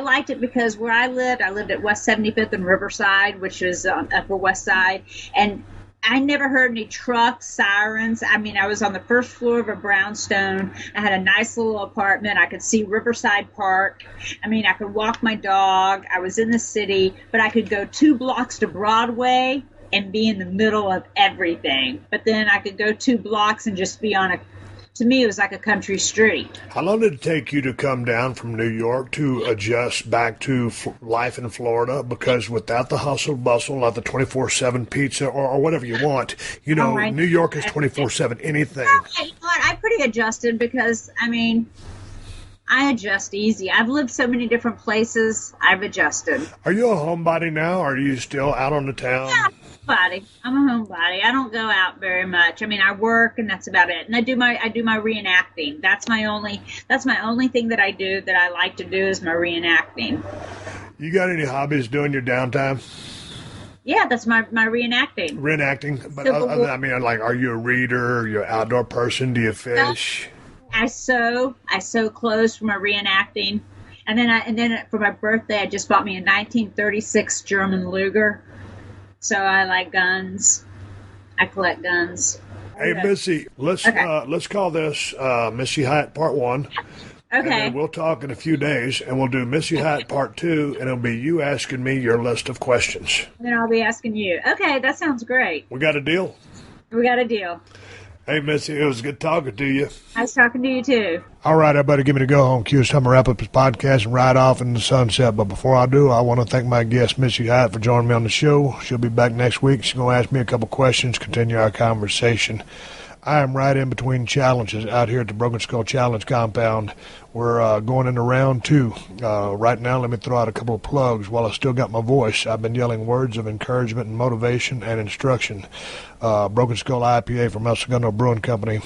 liked it because where I lived at West 75th and Riverside, which is on Upper West Side, and I never heard any trucks, sirens. I mean, I was on the first floor of a brownstone. I had a nice little apartment. I could see Riverside Park. I mean, I could walk my dog. I was in the city, but I could go 2 blocks to Broadway and be in the middle of everything. But then I could go 2 blocks and just be to me, it was like a country street. How long did it take you to come down from New York to adjust back to life in Florida? Because without the hustle bustle, not the 24/7 pizza or whatever you want, New York is 24/7 anything. You know what? I pretty adjusted because, I adjust easy. I've lived so many different places. I've adjusted. Are you a homebody now, or are you still out on the town? Yeah. I'm a homebody. I don't go out very much. I mean, I work and that's about it. And I do my reenacting. That's my only thing that I do that I like to do is my reenacting. You got any hobbies doing your downtime? Yeah, that's my reenacting. Reenacting, but are you a reader? Are you an outdoor person? Do you fish? I sew clothes for my reenacting, and then for my birthday, I just bought me a 1936 German Luger. So I like guns. I collect guns. Hey, Missy, let's call this Missy Hyatt Part 1. Okay. And then we'll talk in a few days, and we'll do Missy Hyatt Part 2, and it'll be you asking me your list of questions. And then I'll be asking you. Okay, that sounds great. We got a deal? We got a deal. Hey, Missy, it was good talking to you. Nice talking to you, too. All right, everybody, give me the go-home cue. It's time to wrap up this podcast and ride off in the sunset. But before I do, I want to thank my guest, Missy Hyatt, for joining me on the show. She'll be back next week. She's going to ask me a couple questions, continue our conversation. I am right in between challenges out here at the Broken Skull Challenge compound. We're going into round 2. Right now, let me throw out a couple of plugs. While I still got my voice, I've been yelling words of encouragement and motivation and instruction. Broken Skull IPA from El Segundo Brewing Company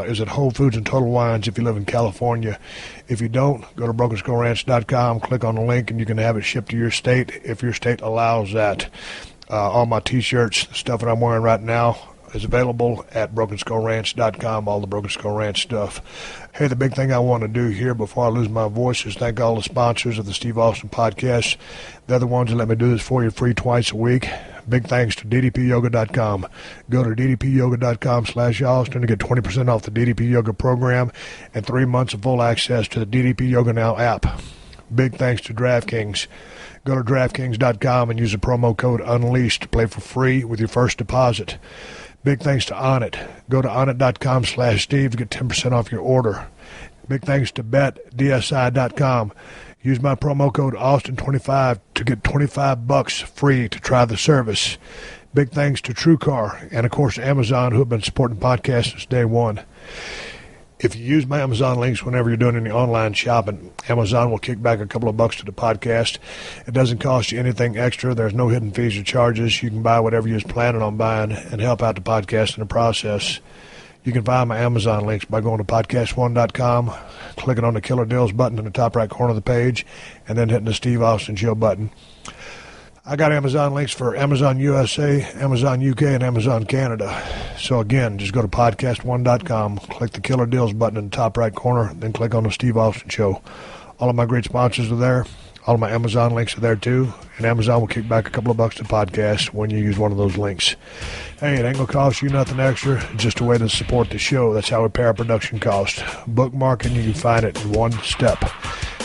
is at Whole Foods and Total Wines if you live in California. If you don't, go to BrokenSkullRanch.com, click on the link, and you can have it shipped to your state if your state allows that. All my T-shirts, the stuff that I'm wearing right now, is available at BrokenSkullRanch.com, all the Broken Skull Ranch stuff. Hey, the big thing I want to do here before I lose my voice is thank all the sponsors of the Steve Austin Podcast. They're the ones that let me do this for you free twice a week. Big thanks to DDPyoga.com. Go to DDPyoga.com/Austin to get 20% off the DDP Yoga program and 3 months of full access to the DDP Yoga Now app. Big thanks to DraftKings. Go to DraftKings.com and use the promo code UNLEASHED to play for free with your first deposit. Big thanks to Onnit. Go to Onnit.com/Steve to get 10% off your order. Big thanks to BetDSI.com. Use my promo code Austin25 to get $25 free to try the service. Big thanks to TrueCar and, of course, Amazon, who have been supporting podcasts since day one. If you use my Amazon links whenever you're doing any online shopping, Amazon will kick back a couple of bucks to the podcast. It doesn't cost you anything extra. There's no hidden fees or charges. You can buy whatever you're planning on buying and help out the podcast in the process. You can find my Amazon links by going to podcast1.com, clicking on the Killer Deals button in the top right corner of the page, and then hitting the Steve Austin Show button. I got Amazon links for Amazon USA, Amazon UK, and Amazon Canada. So again, just go to podcast1.com, click the Killer Deals button in the top right corner, then click on the Steve Austin Show. All of my great sponsors are there. All of my Amazon links are there too, and Amazon will kick back a couple of bucks to podcast when you use one of those links. Hey, it ain't gonna cost you nothing extra, it's just a way to support the show. That's how we pay our production cost. Bookmarking, you can find it in one step.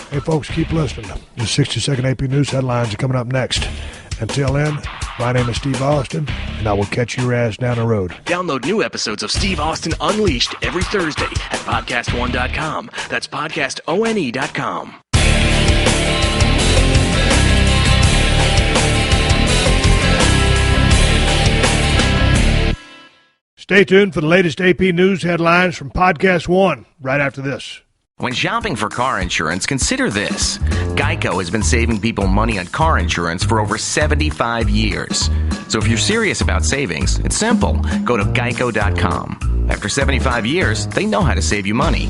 Hey folks, keep listening. The 60-second AP News headlines are coming up next. Until then, my name is Steve Austin, and I will catch your ass down the road. Download new episodes of Steve Austin Unleashed every Thursday at podcastone.com. That's podcastone.com. Stay tuned for the latest AP News headlines from Podcast One right after this. When shopping for car insurance, consider this. Geico has been saving people money on car insurance for over 75 years. So if you're serious about savings, it's simple. Go to geico.com. After 75 years, they know how to save you money.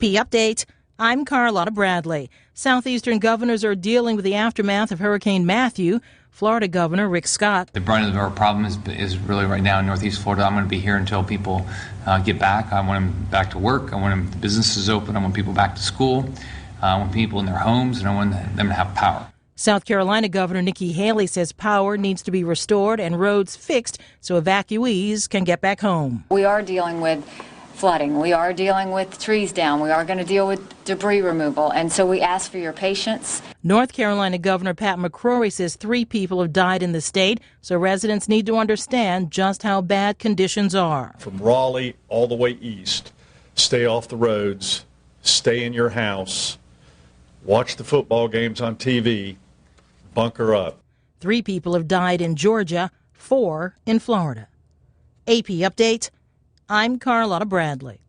Update. I'm Carlotta Bradley. Southeastern governors are dealing with the aftermath of Hurricane Matthew. Florida Governor Rick Scott. The brunt of our problem is really right now in Northeast Florida. I'm going to be here until people get back. I want them back to work. I want the businesses open. I want people back to school. I want people in their homes, and I want them to have power. South Carolina Governor Nikki Haley says power needs to be restored and roads fixed so evacuees can get back home. We are dealing with flooding. We are dealing with trees down. We are going to deal with debris removal. And so we ask for your patience. North Carolina Governor Pat McCrory says 3 people have died in the state, so residents need to understand just how bad conditions are. From Raleigh all the way east, stay off the roads, stay in your house, watch the football games on TV, bunker up. 3 people have died in Georgia, 4 in Florida. AP Update. I'm Carlotta Bradley.